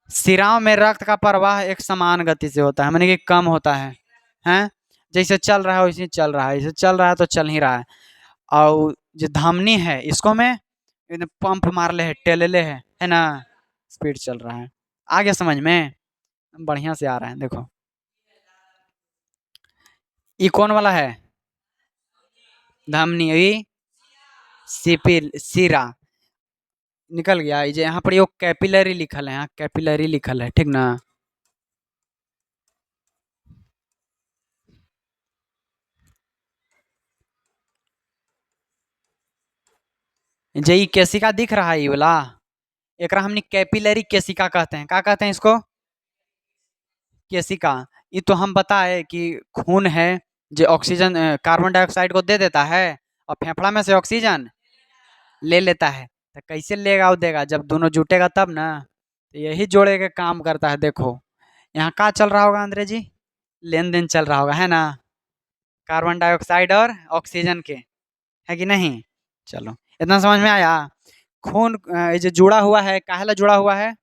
S1: सिराओं में रक्त का प्रवाह एक समान गति से होता है, माने कि कम होता है। हैं, जैसे चल रहा है वैसे चल रहा है, जैसे चल रहा है तो चल ही रहा है। और जो धमनी है, इसको में एकदम पंप मार ले है, टेलले है ना, स्पीड चल रहा है। आ गया समझ में? बढ़िया से आ रहा है। देखो, ये कौन वाला है? धमनी। ये सिपिल सिरा निकल गया। ये यहाँ पर ये कैपिलरी लिखल है, यहाँ कैपिलरी लिखल है, ठीक ना। जे ये केसिका दिख रहा है, ये वाला, एकरा हमने कैपिलरी केसिका कहते हैं। क्या कहते हैं इसको? केसिका। ये तो हम बताए कि खून है जो ऑक्सीजन कार्बन डाइऑक्साइड को दे देता है, और फेफड़ा में से ऑक्सीजन ले लेता है। तो कैसे लेगा और देगा? जब दोनों जुटेगा तब ना। तो यही जोड़े के काम करता है। देखो, यहाँ क्या चल रहा होगा अंग्रेजी? लेन देन चल रहा होगा, है ना, कार्बन डाइऑक्साइड और ऑक्सीजन के, है कि नहीं? चलो, इतना समझ में आया। खून ये जो जुड़ा हुआ है, काहे जुड़ा हुआ है?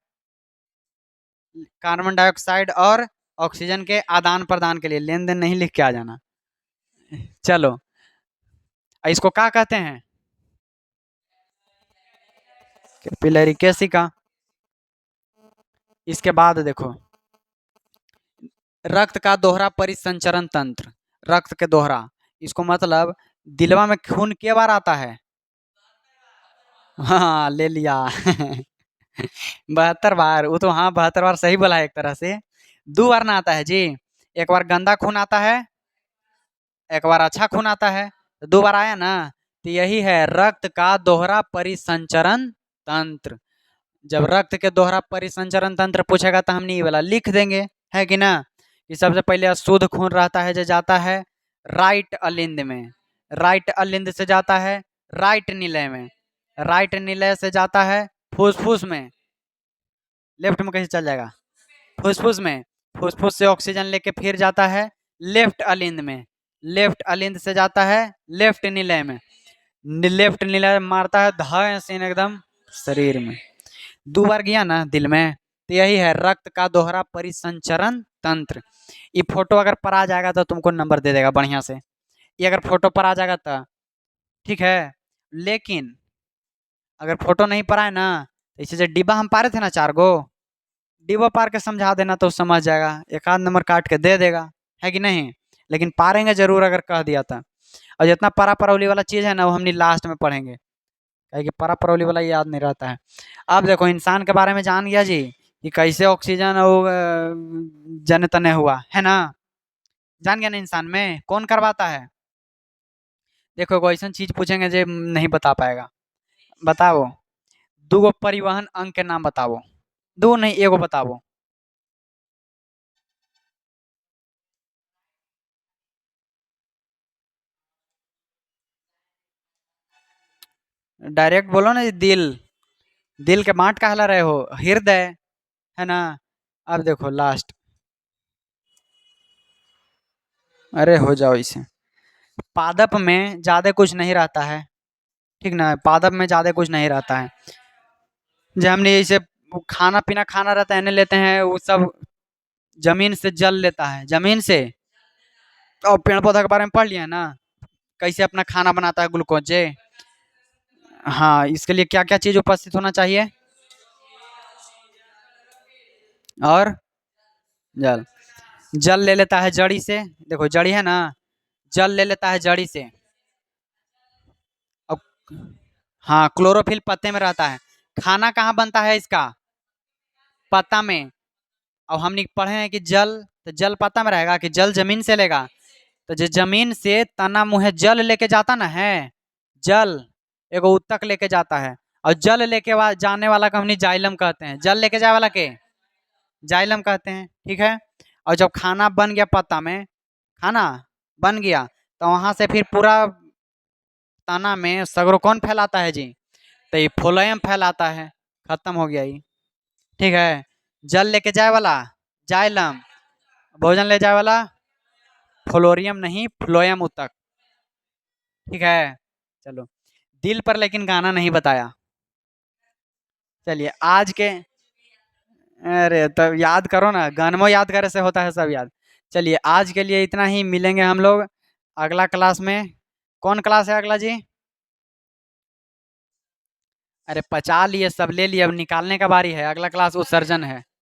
S1: कार्बन डाइऑक्साइड और ऑक्सीजन के आदान प्रदान के लिए। लेन देन नहीं लिख के आ जाना। चलो, इसको क्या कहते हैं? कैपिलरी केसिका। इसके बाद देखो, रक्त का दोहरा परिसंचरण तंत्र। रक्त के दोहरा, इसको मतलब दिलवा में खून के बार आता है? हाँ, ले लिया। 72 बार। वो तो हाँ, 72 बार सही बोला है एक तरह से। 2 बार ना आता है जी। एक बार गंदा खून आता है, एक बार अच्छा खून आता है, तो 2 बार आया ना। तो यही है रक्त का दोहरा परिसंचरण तंत्र। जब रक्त के दोहरा परिसंचरण तंत्र पूछेगा तो हमने ये वाला लिख देंगे, है कि ना। कि सबसे पहले अशुद्ध खून रहता है जो जाता है राइट अलिंद में, राइट अलिंद से जाता है राइट निलय में, राइट निलय से जाता है फुसफुस में। लेफ्ट में कैसे चल जाएगा? फुसफुस में। फुसफुस से ऑक्सीजन लेके फिर जाता है लेफ्ट अलिंद में, लेफ्ट अलिंद से जाता है लेफ्ट निलय में, लेफ्ट निलय मारता है धाय सीन एकदम शरीर में। 2 बार गया ना दिल में। तो यही है रक्त का दोहरा परिसंचरण तंत्र। ये फोटो अगर पर आ जाएगा तो तुमको नंबर दे देगा बढ़िया से। ये अगर फोटो पर आ जाएगा तो ठीक है। लेकिन अगर फोटो नहीं पढ़ा है ना, तो इसे जो डिब्बा हम पारे थे ना 4 गो, डिब्बा पार के समझा देना तो समझ जाएगा, एक आध नंबर काट के दे देगा, है कि नहीं। लेकिन पारेंगे जरूर अगर कह दिया था। और जितना परा परौली वाला चीज़ है ना, वो हमने लास्ट में पढ़ेंगे, कि परा परौली वाला याद नहीं रहता है। अब देखो इंसान के बारे में जान गया जी, कि कैसे ऑक्सीजन वो जन तने हुआ है ना, जान गया ना इंसान में कौन करवाता है। देखो कोई ऐसा चीज पूछेंगे जो नहीं बता पाएगा, बताओ। दो गो परिवहन अंग के नाम बताओ, दो नहीं एगो बताओ। डायरेक्ट बोलो ना जी, दिल। दिल के बांट कहला रहे हो, हृदय, है ना। अब देखो लास्ट, अरे हो जाओ इसे। पादप में ज्यादा कुछ नहीं रहता है, ठीक ना, पादप में ज्यादा कुछ नहीं रहता है। जब हमने इसे खाना पीना खाना रहता है ना, लेते हैं वो सब जमीन से जल लेता है, जमीन से। और पेड़ पौधा के बारे में पढ़ लिया ना, कैसे अपना खाना बनाता है ग्लूकोज जे। हाँ, इसके लिए क्या क्या चीज उपस्थित होना चाहिए, और जल। जल ले लेता है जड़ी से, देखो जड़ी है ना, जल ले लेता है जड़ी से। अब हाँ, क्लोरोफिल पत्ते में रहता है। खाना कहाँ बनता है इसका, पत्ता में। अब हमने पढ़े हैं कि जल, तो जल पत्ता में रहेगा कि जल जमीन से लेगा। तो जो जमीन से तना मुहे जल लेके जाता ना है, जल एगो उत्तक लेके जाता है। और जल लेके जाने वाला को हमने जाइलम कहते हैं, जल लेके जाए वाला के जाइलम कहते हैं, ठीक है। और जब खाना बन गया पत्ता में, खाना बन गया, तो वहां से फिर पूरा तना में सगरो कौन फैलाता है जी, तो ये फ्लोएम फैलाता है। खत्म हो गया ये, ठीक है। जल लेके जाए वाला जाइलम, भोजन ले जाए वाला फ्लोरियम नहीं फ्लोएम उत्तक, ठीक है। चलो, दिल पर लेकिन गाना नहीं बताया। चलिए आज के, अरे तब याद करो ना, गानमो याद करे से होता है सब याद। चलिए आज के लिए इतना ही, मिलेंगे हम लोग अगला क्लास में। कौन क्लास है अगला जी, अरे पचा लिए सब ले लिए, अब निकालने का बारी है, अगला क्लास उत्सर्जन है।